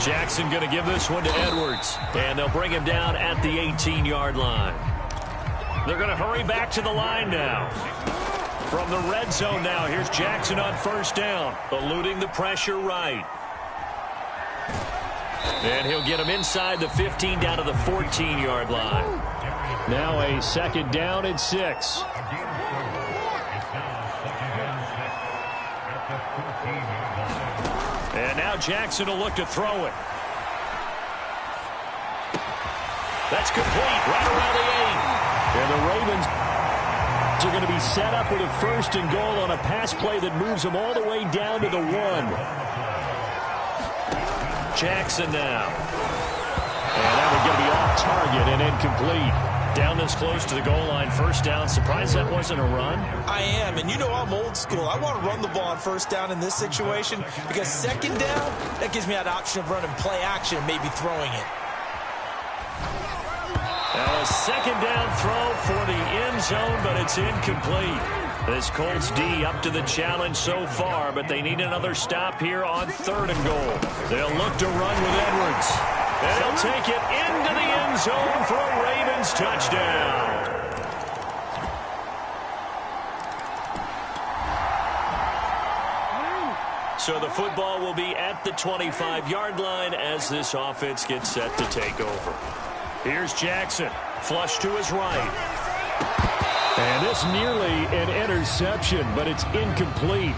[SPEAKER 3] Jackson going to give this one to Edwards. And they'll bring him down at the 18-yard line. They're going to hurry back to the line now. From the red zone now, here's Jackson on first down, eluding the pressure right. And he'll get him inside the 15 down to the 14-yard line. Now a second down and 6. And now Jackson will look to throw it. That's complete right around the 8. And the Ravens are going to be set up with a first and goal on a pass play that moves them all the way down to the 1. Jackson now. And that one going to be off target and incomplete. Down this close to the goal line, first down. Surprised that wasn't a run?
[SPEAKER 4] I am, and you know I'm old school. I want to run the ball on first down in this situation because second down, that gives me that option of running play action, maybe throwing it.
[SPEAKER 3] Now a second down throw for the end zone, but it's incomplete. This Colts D up to the challenge so far, but they need another stop here on third and goal. They'll look to run with Edwards. And he'll take it into the end zone for a Ravens touchdown. So the football will be at the 25-yard line as this offense gets set to take over. Here's Jackson, flush to his right. And it's nearly an interception, but it's incomplete.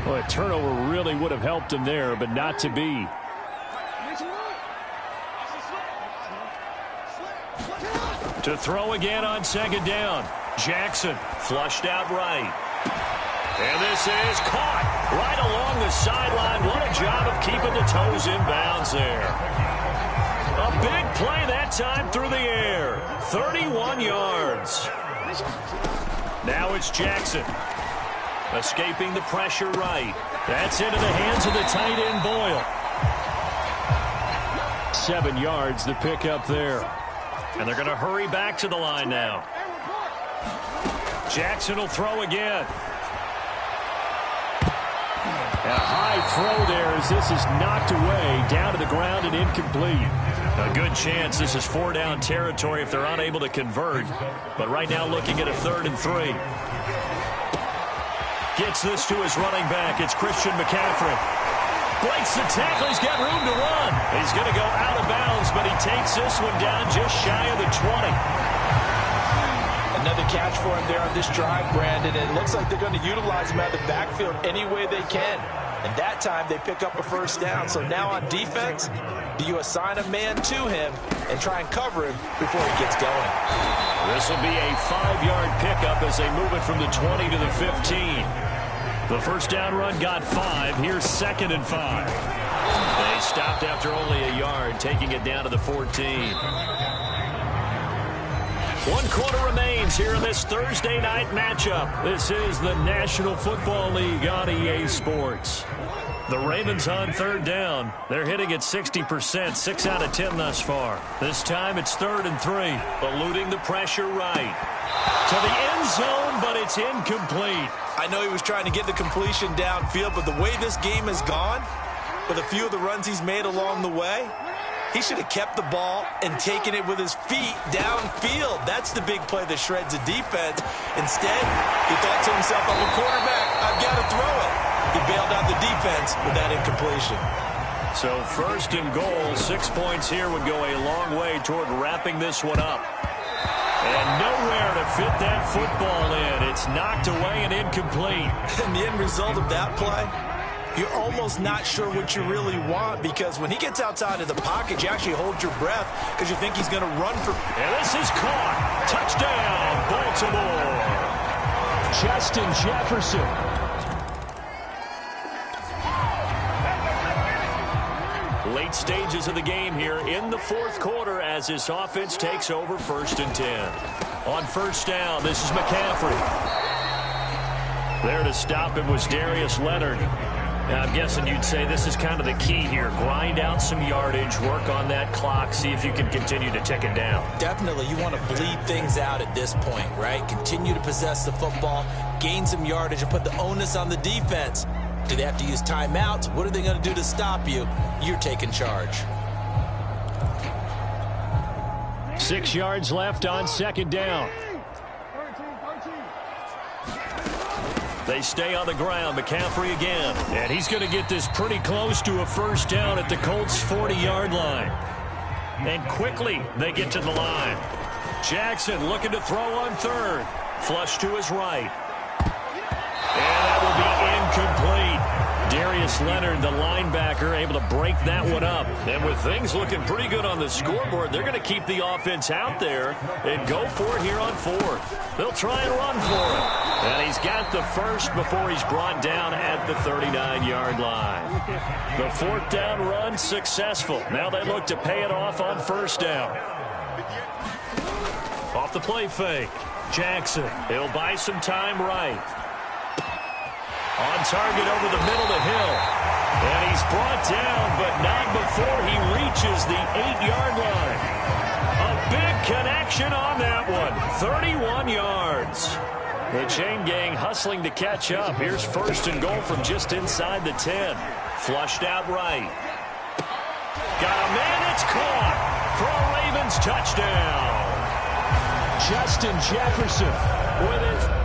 [SPEAKER 3] Well, a turnover really would have helped him there, but not to be. To throw again on second down. Jackson flushed out right. And this is caught right along the sideline. What a job of keeping the toes in bounds there. A big play that time through the air. 31 yards. Now it's Jackson. Escaping the pressure right. That's into the hands of the tight end Boyle. 7 yards the pickup there. And they're going to hurry back to the line now. Jackson will throw again. A high throw there as this is knocked away, down to the ground and incomplete. A good chance this is 4-down territory if they're unable to convert. But right now looking at a 3rd and 3. Gets this to his running back. It's Christian McCaffrey. Breaks the tackle. He's got room to run. He's going to go out of bounds, but he takes this one down just shy of the 20.
[SPEAKER 4] Another catch for him there on this drive, Brandon. And it looks like they're going to utilize him out of the backfield any way they can. And that time they pick up a first down. So now on defense, do you assign a man to him and try and cover him before he gets going?
[SPEAKER 3] This will be a 5-yard pickup as they move it from the 20 to the 15. The first down run got 5. Here's 2nd and 5. They stopped after only a yard, taking it down to the 14. 1 quarter remains here in this Thursday night matchup. This is the National Football League on EA Sports. The Ravens on third down. They're hitting at 60%, 6 out of 10 thus far. This time it's 3rd and 3, eluding the pressure right. To the end zone, but it's incomplete.
[SPEAKER 4] I know he was trying to get the completion downfield, but the way this game has gone, with a few of the runs he's made along the way, he should have kept the ball and taken it with his feet downfield. That's the big play that shreds the defense. Instead, he thought to himself, I'm a quarterback, I've got to throw it. He bailed out the defense with that incompletion.
[SPEAKER 3] So 1st and goal, 6 points here would go a long way toward wrapping this one up. And nowhere to fit that football in. It's knocked away and incomplete.
[SPEAKER 4] And the end result of that play, you're almost not sure what you really want, because when he gets outside of the pocket, you actually hold your breath because you think he's going to run for...
[SPEAKER 3] And this is caught. Touchdown, Baltimore. Justin Jefferson. late stages of the game here in the fourth quarter as this offense takes over 1st and 10. On first down, this is McCaffrey. There to stop him was Darius Leonard. Now, I'm guessing you'd say this is kind of the key here. Grind out some yardage, work on that clock, see if you can continue to tick it down.
[SPEAKER 4] Definitely, you want to bleed things out at this point, right? Continue to possess the football, gain some yardage, and put the onus on the defense. Do they have to use timeouts? What are they going to do to stop you? You're taking charge.
[SPEAKER 3] 6 yards left on 2nd down. They stay on the ground. McCaffrey again. And he's going to get this pretty close to a 1st down at the Colts' 40-yard line. And quickly they get to the line. Jackson looking to throw on 3rd. Flush to his right. And that will be incomplete. Darius Leonard, the linebacker, able to break that one up. And with things looking pretty good on the scoreboard, they're going to keep the offense out there and go for it here on 4th. They'll try and run for it. And he's got the first before he's brought down at the 39-yard line. The 4th down run successful. Now they look to pay it off on 1st down. Off the play fake. Jackson, he'll buy some time right. On target over the middle to Hill. And he's brought down, but not before he reaches the 8-yard line. A big connection on that one. 31 yards. The chain gang hustling to catch up. Here's 1st and goal from just inside the 10. Flushed out right. Got a man, it's caught for a Ravens touchdown. Justin Jefferson with it.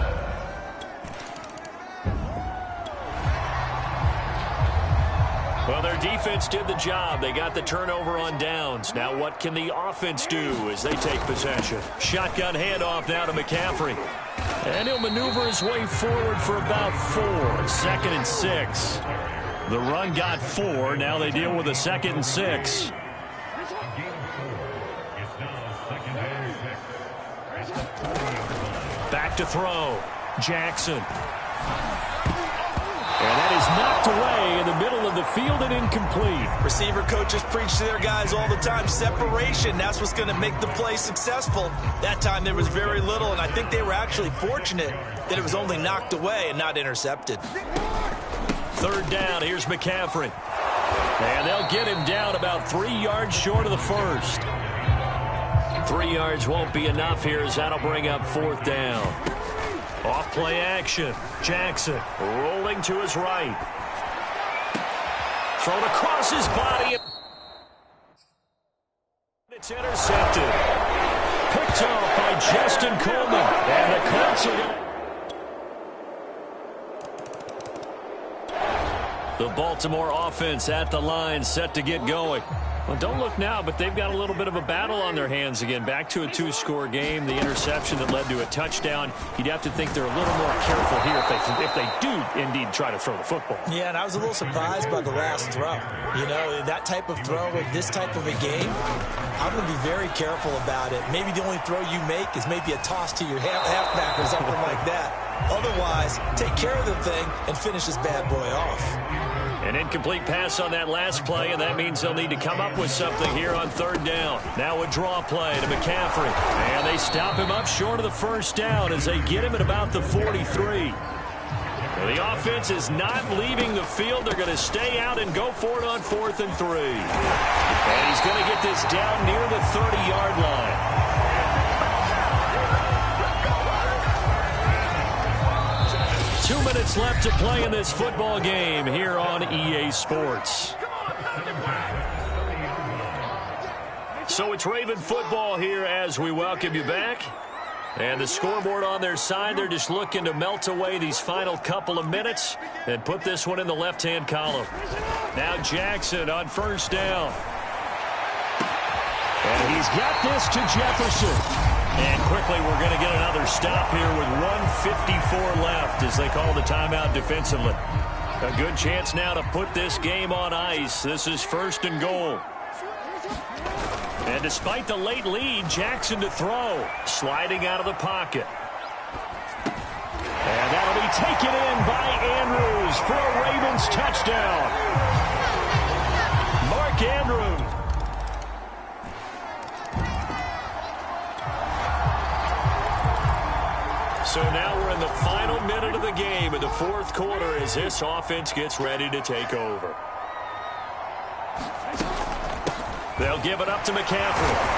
[SPEAKER 3] Well, their defense did the job. They got the turnover on downs. Now what can the offense do as they take possession? Shotgun handoff now to McCaffrey. And he'll maneuver his way forward for about 4. 2nd and 6. The run got 4. Now they deal with a 2nd and 6. Back to throw. Jackson. And that is knocked away in the middle of the field and incomplete.
[SPEAKER 4] Receiver coaches preach to their guys all the time. Separation, that's what's going to make the play successful. That time there was very little, and I think they were actually fortunate that it was only knocked away and not intercepted.
[SPEAKER 3] 3rd down, here's McCaffrey. And they'll get him down about 3 yards short of the 1st. 3 yards won't be enough here as that'll bring up 4th down. Off play action. Jackson rolling to his right. Thrown across his body. It's intercepted. Picked off by Justin Coleman. And the Colts are going to... The Baltimore offense at the line set to get going. Well, don't look now, but they've got a little bit of a battle on their hands again. Back to a 2-score game. The interception that led to a touchdown. You'd have to think they're a little more careful here if they do indeed try to throw the football.
[SPEAKER 4] Yeah, and I was a little surprised by the last throw. You know, that type of throw in this type of a game, I'm going to be very careful about it. Maybe the only throw you make is maybe a toss to your halfback or something like that. Otherwise, take care of the thing and finish this bad boy off.
[SPEAKER 3] An incomplete pass on that last play, and that means they'll need to come up with something here on 3rd down. Now a draw play to McCaffrey. And they stop him up short of the 1st down as they get him at about the 43. Well, the offense is not leaving the field. They're going to stay out and go for it on 4th and 3. And he's going to get this down near the 30-yard line. Two minutes left to play in this football game here on EA Sports. So it's Raven football here as we welcome you back. And the scoreboard on their side, they're just looking to melt away these final couple of minutes and put this one in the left-hand column. Now Jackson on 1st down. And he's got this to Jefferson. And quickly we're going to get another stop here with 1:54 left as they call the timeout defensively. A good chance now to put this game on ice. This is 1st and goal. And despite the late lead, Jackson to throw. Sliding out of the pocket. And that'll be taken in by Andrews for a Ravens touchdown. Mark Andrews. So now we're in the final minute of the game in the fourth quarter as this offense gets ready to take over. They'll give it up to McCaffrey.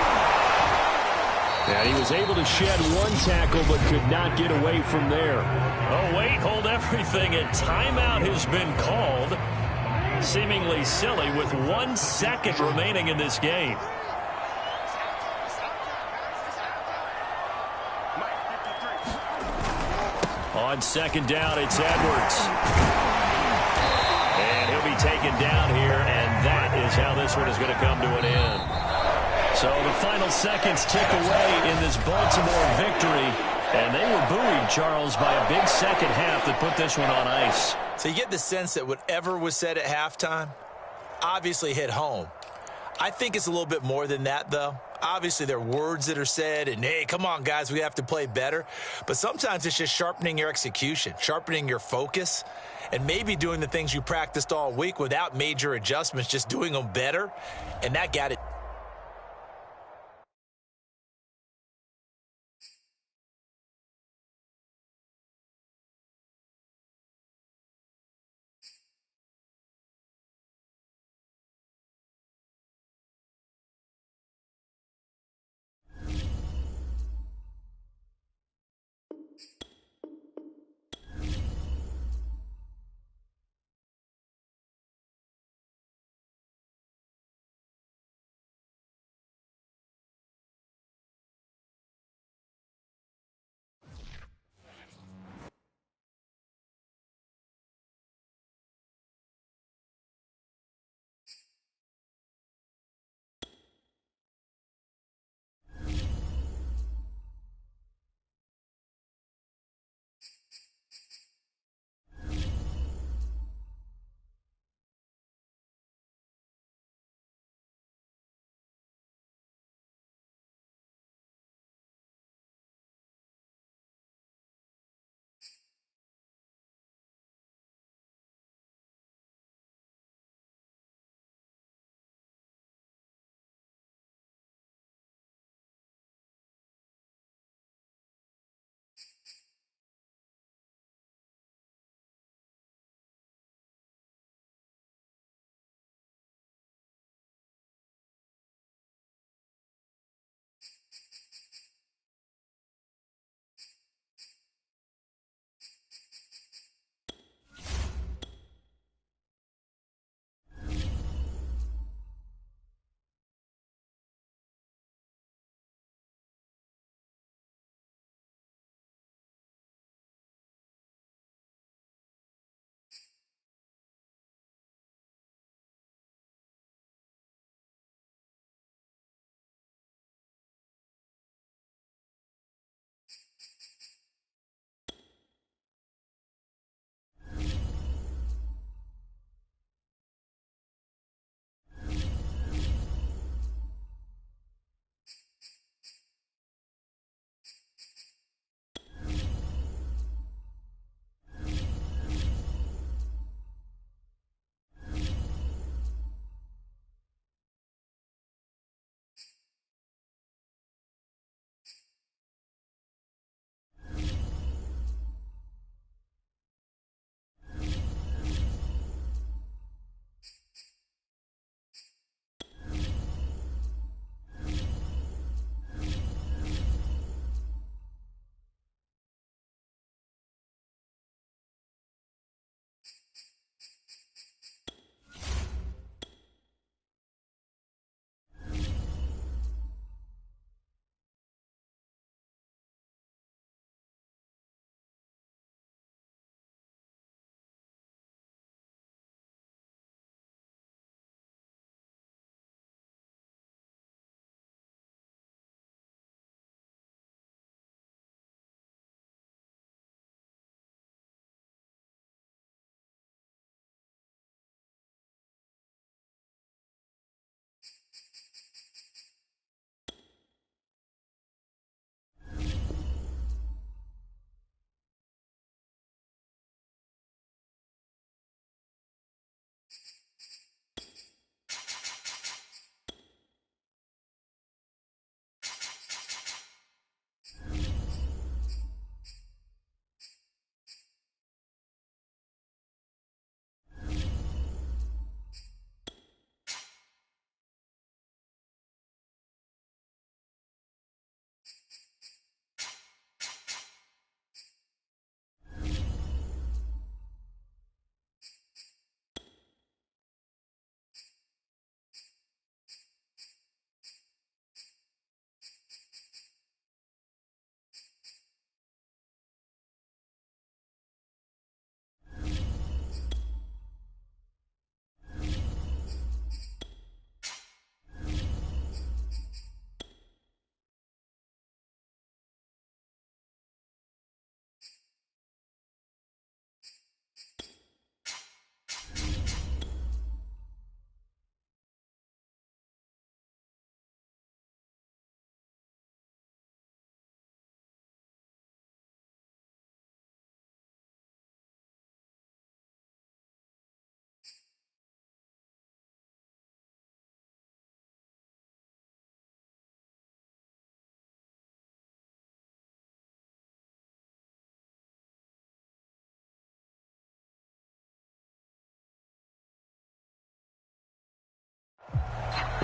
[SPEAKER 3] And he was able to shed one tackle but could not get away from there. Oh, wait, hold everything. A timeout has been called. Seemingly silly with 1 second remaining in this game. On second down, it's Edwards. And he'll be taken down here, and that is how this one is going to come to an end. So the final seconds tick away in this Baltimore victory, and they were buoyed, Charles, by a big second half that put this one on ice.
[SPEAKER 4] So you get the sense that whatever was said at halftime obviously hit home. I think it's a little bit more than that, though. Obviously, there are words that are said, and, hey, come on, guys, we have to play better. But sometimes it's just sharpening your execution, sharpening your focus, and maybe doing the things you practiced all week without major adjustments, just doing them better, and that got it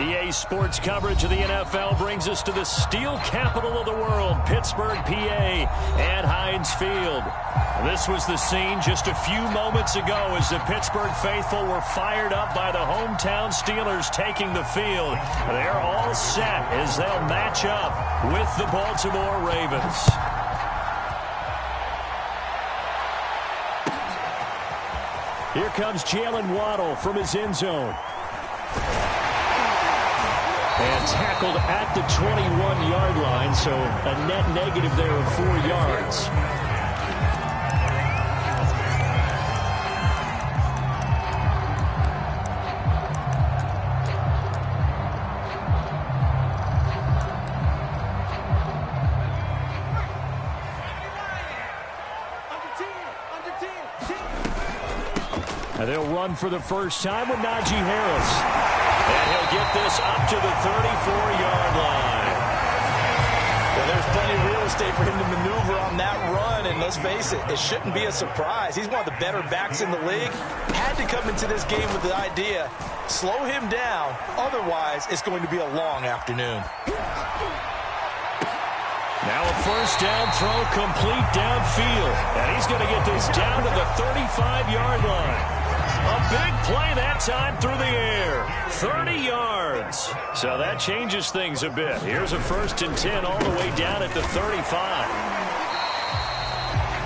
[SPEAKER 3] EA Sports coverage of the NFL brings us to the steel capital of the world, Pittsburgh, PA, at Heinz Field. This was the scene just a few moments ago as the Pittsburgh faithful were fired up by the hometown Steelers taking the field. They're all set as they'll match up with the Baltimore Ravens. Here comes Jalen Waddle from his end zone. And tackled at the 21-yard line, so a net negative there of 4 yards. And they'll run for the first time with Najee Harris. And he'll get this up to the 34-yard line.
[SPEAKER 4] Well, there's plenty of real estate for him to maneuver on that run. And let's face it, it shouldn't be a surprise. He's one of the better backs in the league. Had to come into this game with the idea, slow him down. Otherwise, it's going to be a long afternoon.
[SPEAKER 3] Now a first down throw complete downfield. And he's going to get this down to the 35-yard line. A big play that time through the air. 30 yards. So that changes things a bit. Here's a 1st and 10 all the way down at the 35.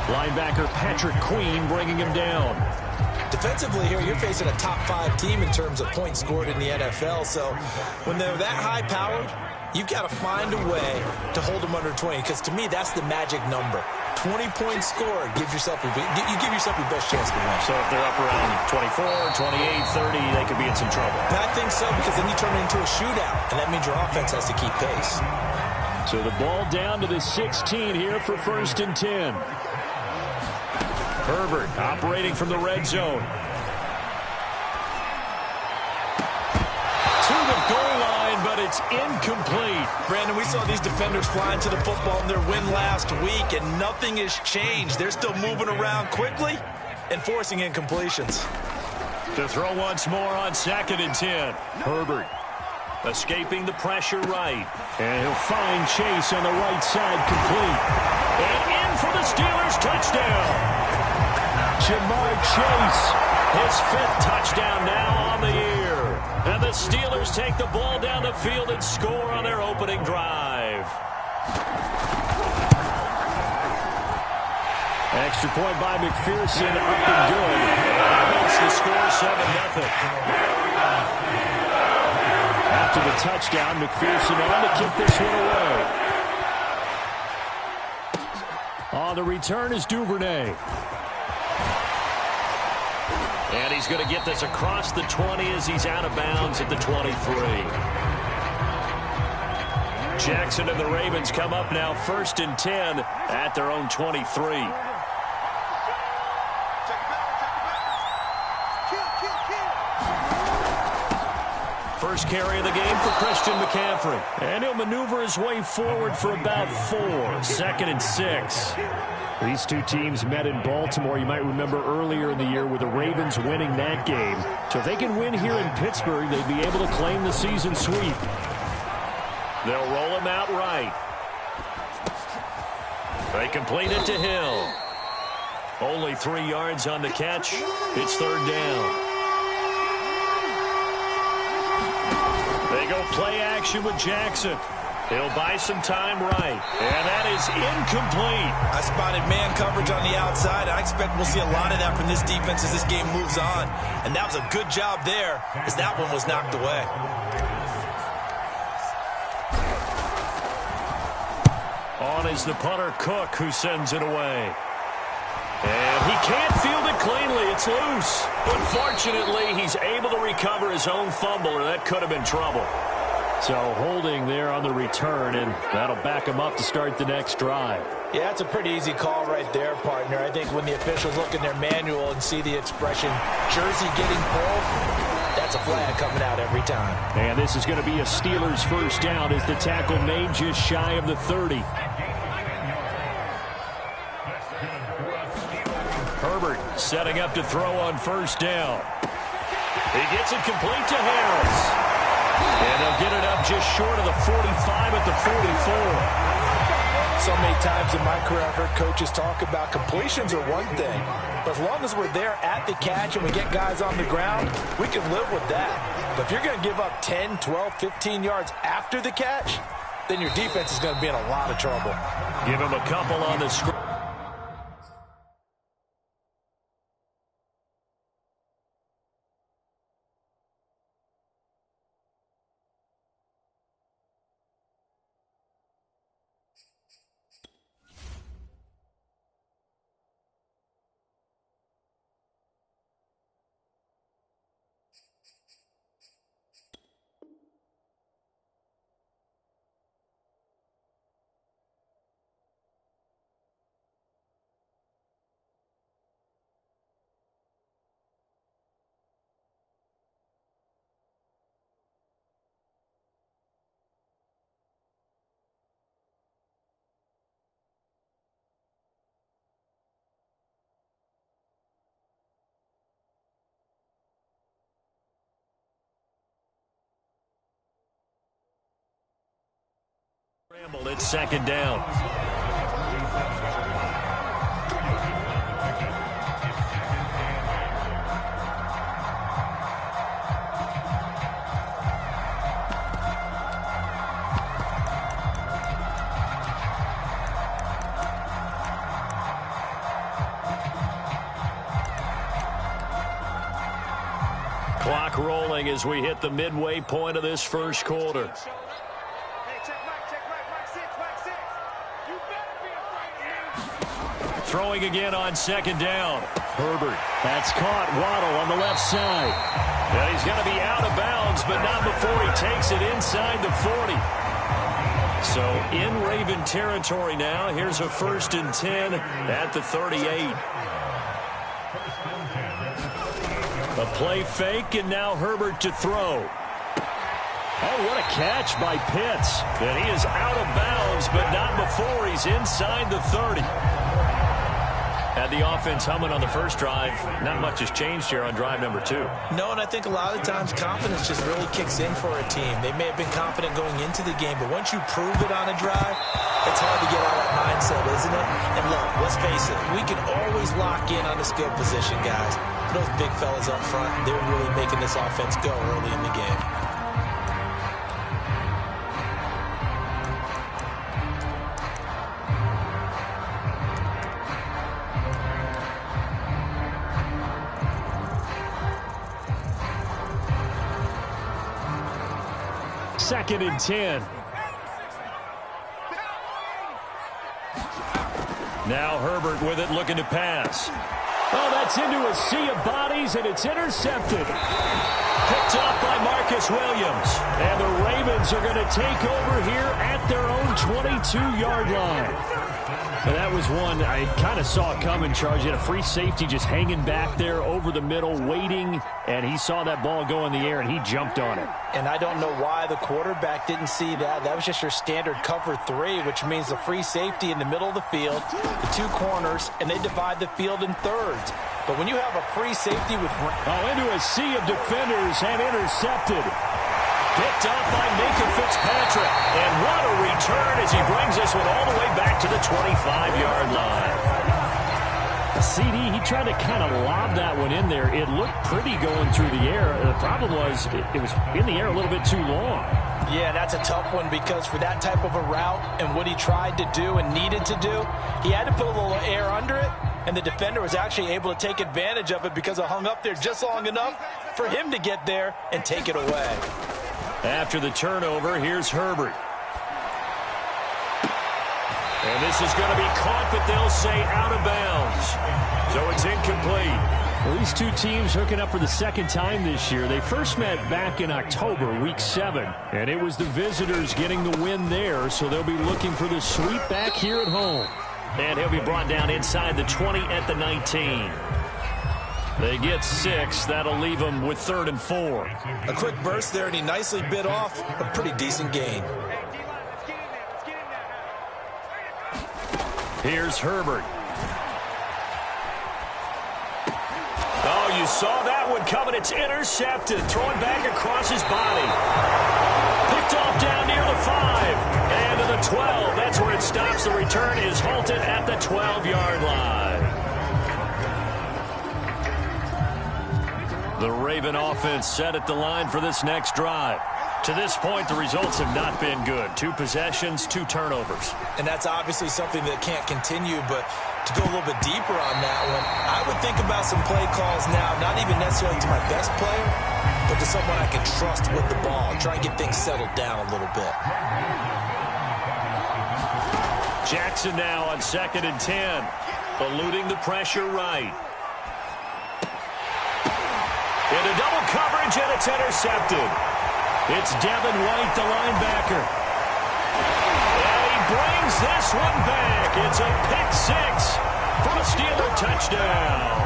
[SPEAKER 3] Linebacker Patrick Queen bringing him down.
[SPEAKER 4] Defensively here, you're facing a top 5 team in terms of points scored in the NFL. So when they're that high-powered, you've got to find a way to hold them under 20. Because to me, that's the magic number. 20 points scored, you give yourself your best chance to win.
[SPEAKER 3] So if they're up around 24, 28, 30, they could be in some trouble.
[SPEAKER 4] And I think so, because then you turn it into a shootout, and that means your offense has to keep pace.
[SPEAKER 3] So the ball down to the 16 here for 1st and 10. Herbert operating from the red zone. To the goal line, but it's incomplete.
[SPEAKER 4] Brandon, we saw these defenders flying to the football in their win last week, and nothing has changed. They're still moving around quickly and forcing incompletions.
[SPEAKER 3] To throw once more on 2nd and 10. Herbert escaping the pressure right. And he'll find Chase on the right side complete. And in for the Steelers touchdown. Jamar Chase, his 5th touchdown now on the year. And the Steelers take the ball down the field and score on their opening drive. Extra point by McPherson, up and good. That makes the score 7-0. After the touchdown, McPherson on to kick this one away. On the return is Duvernay. And he's going to get this across the 20 as he's out of bounds at the 23. Jackson and the Ravens come up now 1st and 10 at their own 23. First carry of the game for Christian McCaffrey. And he'll maneuver his way forward for about 4. 2nd and 6. These two teams met in Baltimore, you might remember earlier in the year, with the Ravens winning that game. So if they can win here in Pittsburgh, they'd be able to claim the season sweep. They'll roll him out right. They complete it to Hill. Only 3 yards on the catch. It's 3rd down. They go play action with Jackson. He'll buy some time right. And that is incomplete.
[SPEAKER 4] I spotted man coverage on the outside. I expect we'll see a lot of that from this defense as this game moves on. And that was a good job there as that one was knocked away.
[SPEAKER 3] On is the punter Cook, who sends it away. And he can't field it cleanly. It's loose. But fortunately, he's able to recover his own fumble, or that could have been trouble. So holding there on the return, and that'll back him up to start the next drive.
[SPEAKER 4] Yeah, it's a pretty easy call right there, partner. I think when the officials look in their manual and see the expression, jersey getting pulled, that's a flag coming out every time.
[SPEAKER 3] And this is going to be a Steelers first down as the tackle made just shy of the 30. Herbert setting up to throw on first down. He gets it complete to Harris. And they'll get it up just short of the 45 at the 44.
[SPEAKER 4] So many times in my career I've heard coaches talk about completions are one thing, but as long as we're there at the catch and we get guys on the ground, we can live with that. But if you're going to give up 10, 12, 15 yards after the catch, then your defense is going to be in a lot of trouble.
[SPEAKER 3] Give him a couple on the screen. It's second down. Clock rolling as we hit the midway point of this first quarter. Throwing again on second down. Herbert. That's caught. Waddle on the left side. And he's going to be out of bounds, but not before he takes it inside the 40. So in Raven territory now. Here's a 1st and 10 at the 38. A play fake, and now Herbert to throw. Oh, what a catch by Pitts. And he is out of bounds, but not before he's inside the 30. Had the offense humming on the first drive. Not much has changed here on drive number 2.
[SPEAKER 4] No, and I think a lot of times confidence just really kicks in for a team. They may have been confident going into the game, but once you prove it on a drive, it's hard to get out of that mindset, isn't it? And look, let's face it, we can always lock in on the skill position, guys. But those big fellas up front, they're really making this offense go early in the game.
[SPEAKER 3] Second and 10. Now Herbert with it, looking to pass. Oh, that's into a sea of bodies, and it's intercepted. Picked off by Marcus Williams. And the Ravens are going to take over here at their own 22-yard line. And that was one I kind of saw coming, Charles. You had a free safety just hanging back there over the middle, waiting, and he saw that ball go in the air, and he jumped on it.
[SPEAKER 4] And I don't know why the quarterback didn't see that. That was just your standard cover 3, which means the free safety in the middle of the field, the 2 corners, and they divide the field in thirds. But when you have a free safety with...
[SPEAKER 3] Oh, into a sea of defenders and intercepted. Picked off by Minka Fitzpatrick. And what a return as he brings this one all the way back to the 25-yard line. CD, he tried to kind of lob that one in there. It looked pretty going through the air. The problem was it was in the air a little bit too long.
[SPEAKER 4] Yeah, that's a tough one because for that type of a route and what he tried to do and needed to do, he had to put a little air under it, and the defender was actually able to take advantage of it because it hung up there just long enough for him to get there and take it away.
[SPEAKER 3] After the turnover, here's Herbert. And this is going to be caught, but they'll say out of bounds. So it's incomplete.
[SPEAKER 2] Well, these two teams hooking up for the second time this year. They first met back in October, week 7. And it was the visitors getting the win there, so they'll be looking for the sweep back here at home.
[SPEAKER 3] And he'll be brought down inside the 20 at the 19. They get 6. That'll leave them with 3rd and 4.
[SPEAKER 4] A quick burst there, and he nicely bit off a pretty decent gain.
[SPEAKER 3] Here's Herbert. Oh, you you saw that one coming. It's intercepted. Throwing back across his body. Picked off down near the 5. And to the 12. That's where it stops. The return is halted at the 12-yard line. The Raven offense set at the line for this next drive. To this point, the results have not been good. 2 possessions, 2 turnovers.
[SPEAKER 4] And that's obviously something that can't continue, but to go a little bit deeper on that one, I would think about some play calls now, not even necessarily to my best player, but to someone I can trust with the ball, try and get things settled down a little bit.
[SPEAKER 3] Jackson now on 2nd and 10, eluding the pressure right. Into double coverage, and it's intercepted. It's Devin White, the linebacker. And he brings this one back. It's a pick 6 for a Steeler touchdown.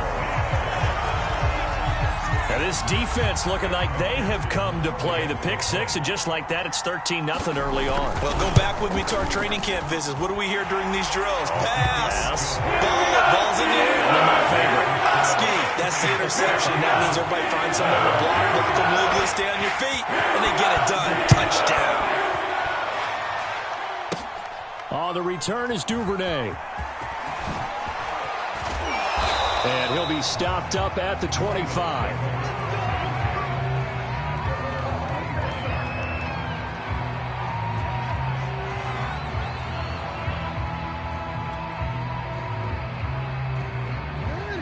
[SPEAKER 3] Now this defense looking like they have come to play the pick 6, and just like that, it's 13-0 early on.
[SPEAKER 4] Well, go back with me to our training camp visits. What do we hear during these drills? Pass. Ball's in the air.
[SPEAKER 3] And then my favorite.
[SPEAKER 4] Ski. That's the interception. That means everybody finds someone to block them legally, stay on your feet, and they get it done. Touchdown.
[SPEAKER 2] Oh, the return is Duvernay. And he'll be stopped up at the 25.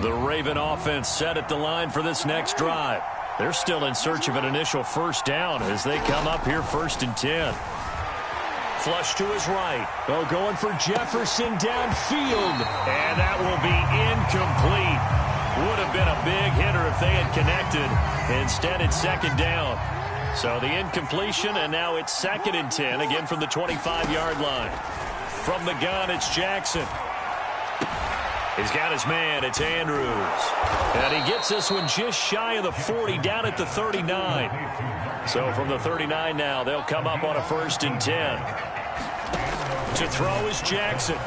[SPEAKER 2] The Raven offense set at the line for this next drive. They're still in search of an initial first down as they come up here 1st and 10. Flush to his right. Oh, going for Jefferson downfield. And that will be incomplete. Would have been a big hitter if they had connected. Instead, it's 2nd down. So the incompletion, and now it's 2nd and 10, again from the 25-yard line. From the gun, it's Jackson. He's got his man. It's Andrews. And he gets this one just shy of the 40, down at the 39. So from the 39 now, they'll come up on a 1st and 10. To throw is Jackson.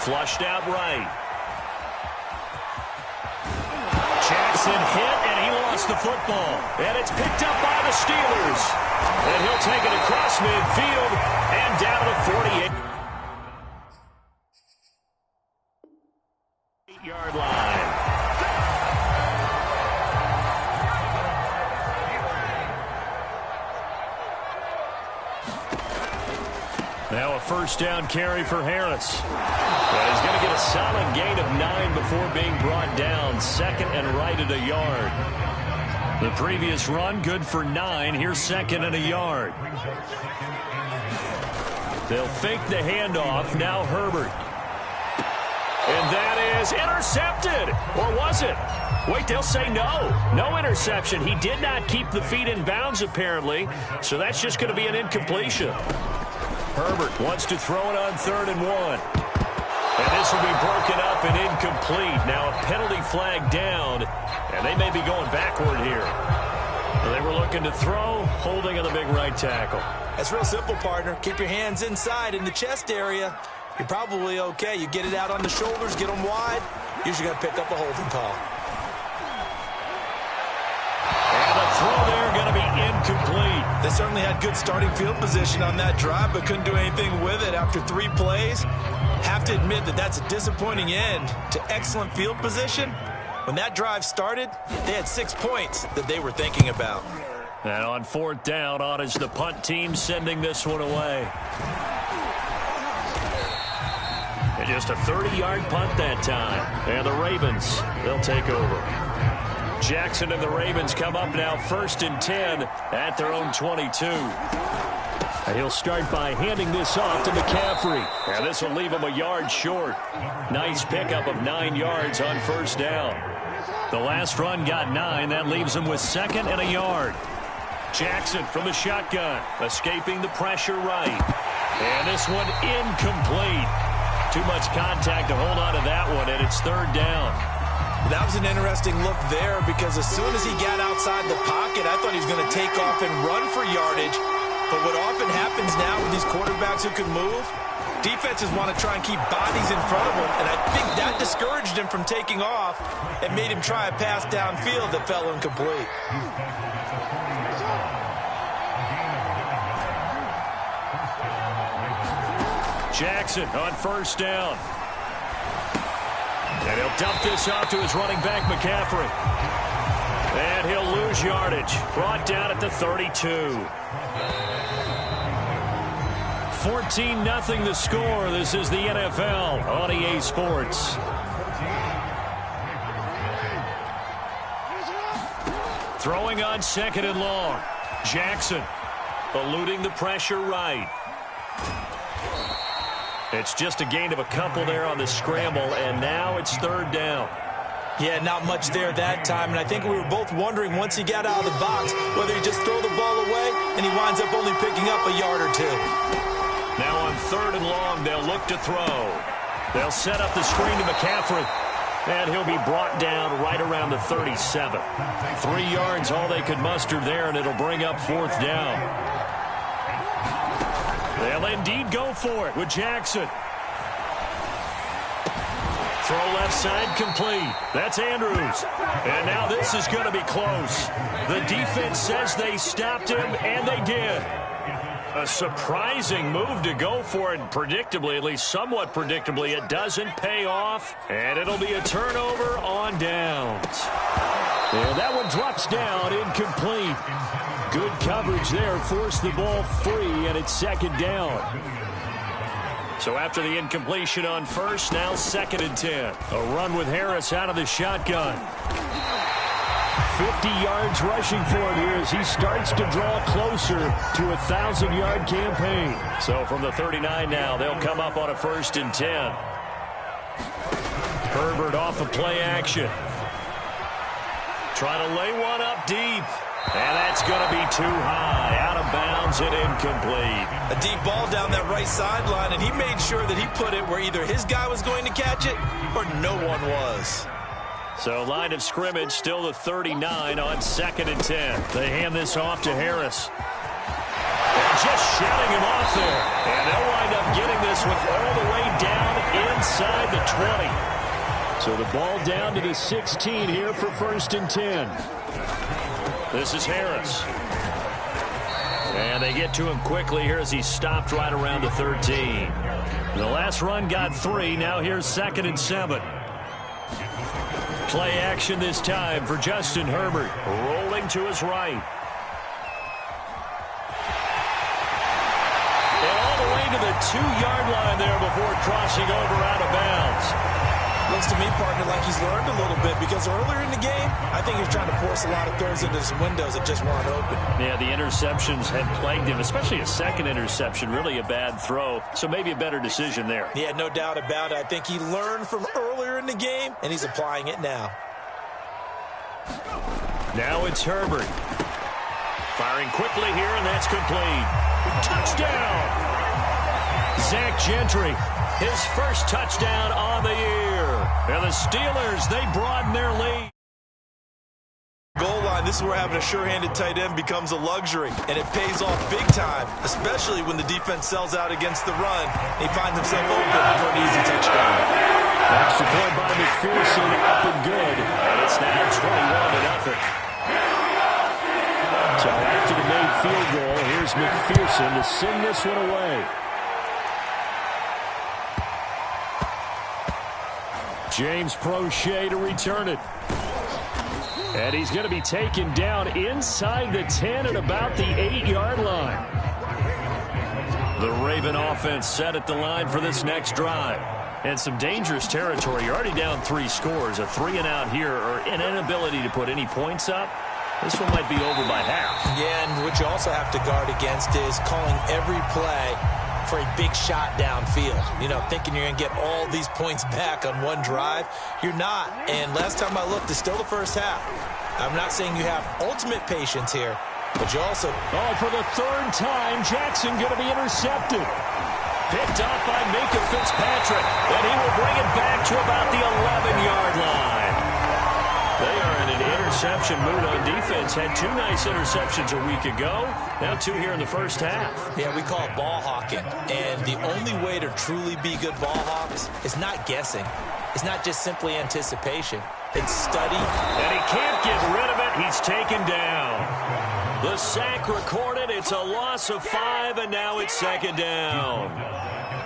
[SPEAKER 2] Flushed out right. Jackson hit, and he lost the football. And it's picked up by the Steelers. And he'll take it across midfield and down to the 48. Yard line. Now a 1st down carry for Harris. But he's going to get a solid gain of 9 before being brought down. 2nd and right at a yard. The previous run good for 9. Here's 2nd and a yard. They'll fake the handoff. Now Herbert. And that is intercepted. Or was it? Wait, they'll say no. No interception. He did not keep the feet in bounds, apparently. So that's just going to be an incompletion. Herbert wants to throw it on 3rd and 1. And this will be broken up and incomplete. Now a penalty flag down. And they may be going backward here. They were looking to throw, holding on the big right tackle.
[SPEAKER 4] That's real simple, partner. Keep your hands inside in the chest area. You're probably okay. You get it out on the shoulders, get them wide. Usually going to pick up a holding call.
[SPEAKER 3] And the throw there going to be incomplete.
[SPEAKER 4] They certainly had good starting field position on that drive, but couldn't do anything with it after 3 plays. Have to admit that that's a disappointing end to excellent field position. When that drive started, they had 6 points that they were thinking about.
[SPEAKER 3] And on 4th down, on is the punt team sending this one away. And just a 30-yard punt that time. And the Ravens, they'll take over. Jackson and the Ravens come up now 1st and 10 at their own 22. And he'll start by handing this off to McCaffrey. And this will leave him a yard short. Nice pickup of 9 yards on 1st down. The last run got 9. That leaves him with 2nd and a yard. Jackson from the shotgun, escaping the pressure right. And this one incomplete. Too much contact to hold on to that one, and it's 3rd down.
[SPEAKER 4] That was an interesting look there because as soon as he got outside the pocket, I thought he was going to take off and run for yardage. But what often happens now with these quarterbacks who can move, Defenses want to try and keep bodies in front of him, and I think that discouraged him from taking off and made him try a pass downfield that fell incomplete.
[SPEAKER 2] Jackson on first down. And he'll dump this off to his running back, McCaffrey. And he'll lose yardage. Brought down at the 32. 14-0 the score. This is the NFL on EA Sports. Throwing on second and long. Jackson eluding the pressure right. It's just a gain of a couple there on the scramble, and now it's third down.
[SPEAKER 4] Yeah, not much there that time, and I think we were both wondering once he got out of the box whether he just throw the ball away and he winds up only picking up a yard or two.
[SPEAKER 2] Now on third and long, they'll look to throw. They'll set up the screen to McCaffrey, and he'll be brought down right around the 37. 3 yards, all they could muster there, and it'll bring up fourth down. They'll indeed go for it with Jackson. Throw left side complete. That's Andrews. And now this is going to be close. The defense says they stopped him, and they did. A surprising move to go for it, and predictably, at least somewhat predictably, it doesn't pay off, and it'll be a turnover on downs. And that one drops down, incomplete. Good coverage there, forced the ball free, and it's second down. So after the incompletion on first, now second and 10. A run with Harris out of the shotgun. 50 yards rushing for him here as he starts to draw closer to a 1,000-yard campaign. So from the 39 now, they'll come up on a first and 10. Herbert off of play action. Trying to lay one up deep. And that's going to be too high. Out of bounds and incomplete.
[SPEAKER 4] A deep ball down that right sideline, and he made sure that he put it where either his guy was going to catch it or no one was.
[SPEAKER 2] So line of scrimmage still the 39 on second and 10. They hand this off to Harris. And just shouting him off there. And they'll wind up getting this one all the way down inside the 20. So the ball down to the 16 here for first and 10. This is Harris. And they get to him quickly here as he stopped right around the 13. The last run got 3. Now here's second and 7. Play action this time for Justin Herbert. Rolling to his right. And all the way to the 2-yard line there before crossing over out of bounds.
[SPEAKER 4] Looks to me, partner, like he's learned a little bit because earlier in the game, I think he was trying to force a lot of throws into some windows that just weren't open.
[SPEAKER 2] Yeah, the interceptions had plagued him, especially a second interception, really a bad throw. So maybe a better decision there.
[SPEAKER 4] Yeah, no doubt about it. I think he learned from earlier in the game, and he's applying it now.
[SPEAKER 2] Now it's Herbert. Firing quickly here, and that's complete. Touchdown! Zach Gentry. His first touchdown on the year. And the Steelers, they broaden their lead.
[SPEAKER 4] Goal line, this is where having a sure-handed tight end becomes a luxury. And it pays off big time, especially when the defense sells out against the run. He finds himself open for an easy touchdown.
[SPEAKER 2] Extra point by McPherson, up and good. And it's now 21-0. So after the made field goal, here's McPherson to send this one away. James Prochet to return it. And he's going to be taken down inside the 10 at about the 8-yard line. The Raven offense set at the line for this next drive. And some dangerous territory. You're already down 3 scores. A 3-and-out here or an inability to put any points up. This one might be over by half.
[SPEAKER 4] Yeah, and what you also have to guard against is calling every play for a big shot downfield. You know, thinking you're going to get all these points back on one drive. You're not. And last time I looked, it's still the first half. I'm not saying you have ultimate patience here, but you also...
[SPEAKER 2] Oh, for the 3rd time, Jackson going to be intercepted. Picked up by Minka Fitzpatrick, and he will bring it back to about the 11-yard line. They are in an interception interception mood on defense. Had 2 nice interceptions a week ago. Now 2 here in the first half.
[SPEAKER 4] Yeah, we call it ball hawking. And the only way to truly be good ball hawks is not guessing. It's not just simply anticipation. It's study.
[SPEAKER 2] And he can't get rid of it. He's taken down. The sack recorded. It's a loss of 5, and now it's 2nd down.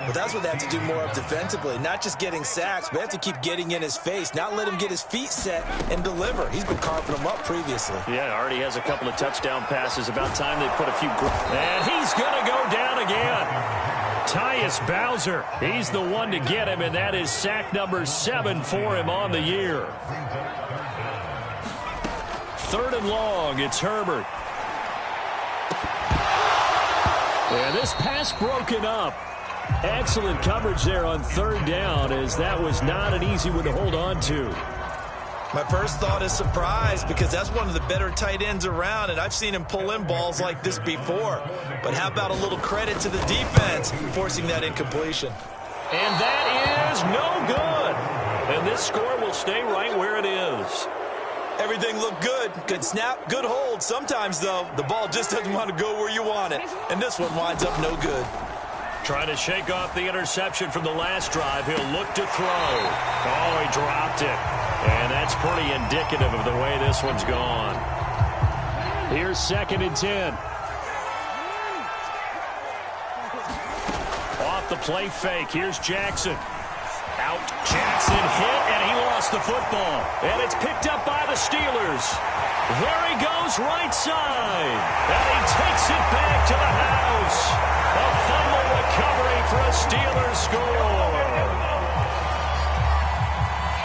[SPEAKER 4] But that's what they have to do more of defensively. Not just getting sacks, but they have to keep getting in his face. Not let him get his feet set and deliver. He's been carving them up previously.
[SPEAKER 2] Yeah, already has a couple of touchdown passes. About time they put a few... And he's going to go down again. Tyus Bowser, he's the one to get him, and that is sack number 7 for him on the year. 3rd and long, it's Herbert. And this pass broken up. Excellent coverage there on 3rd down, as that was not an easy one to hold on to.
[SPEAKER 4] My first thought is surprise, because that's one of the better tight ends around, and I've seen him pull in balls like this before. But how about a little credit to the defense forcing that incompletion?
[SPEAKER 2] And that is no good. And this score will stay right where it is.
[SPEAKER 4] Everything looked good. Good snap, good hold. Sometimes, though, the ball just doesn't want to go where you want it. And this one winds up no good.
[SPEAKER 2] Trying to shake off the interception from the last drive. He'll look to throw. Oh, he dropped it. And that's pretty indicative of the way this one's gone. Here's 2nd and 10. Off the play fake. Here's Jackson. Out. Jackson hit, and he lost the football. And it's picked up by the Steelers. There he goes, right side. And he takes it back to the house. A fumble recovery for a Steelers score.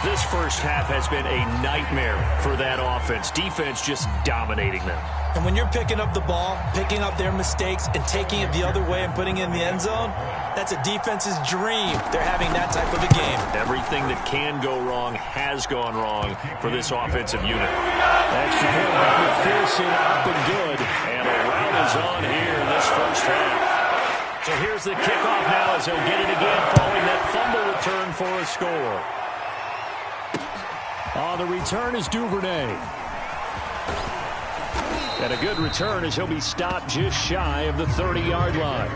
[SPEAKER 2] This first half has been a nightmare for that offense. Defense just dominating them.
[SPEAKER 4] And when you're picking up the ball, picking up their mistakes, and taking it the other way and putting it in the end zone, that's a defense's dream. They're having that type of a game.
[SPEAKER 2] Everything that can go wrong has gone wrong for this offensive unit. Extra point by McPherson, up and good. And a rout is on here in this first half. So here's the kickoff now as he'll get it again following that fumble return for a score. The return is Duvernay. And a good return as he'll be stopped just shy of the 30-yard line.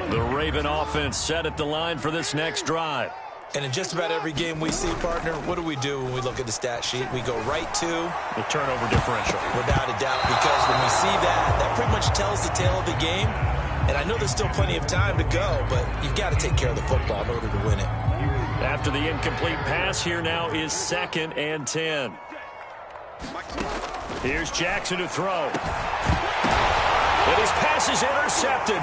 [SPEAKER 2] The Raven offense set at the line for this next drive.
[SPEAKER 4] And in just about every game we see, partner, what do we do when we look at the stat sheet? We go right to
[SPEAKER 2] the turnover differential.
[SPEAKER 4] Without a doubt, because when we see that, that pretty much tells the tale of the game. And I know there's still plenty of time to go, but you've got to take care of the football in order to win it.
[SPEAKER 2] After the incomplete pass, here now is 2nd and 10. Here's Jackson to throw. And his pass is intercepted.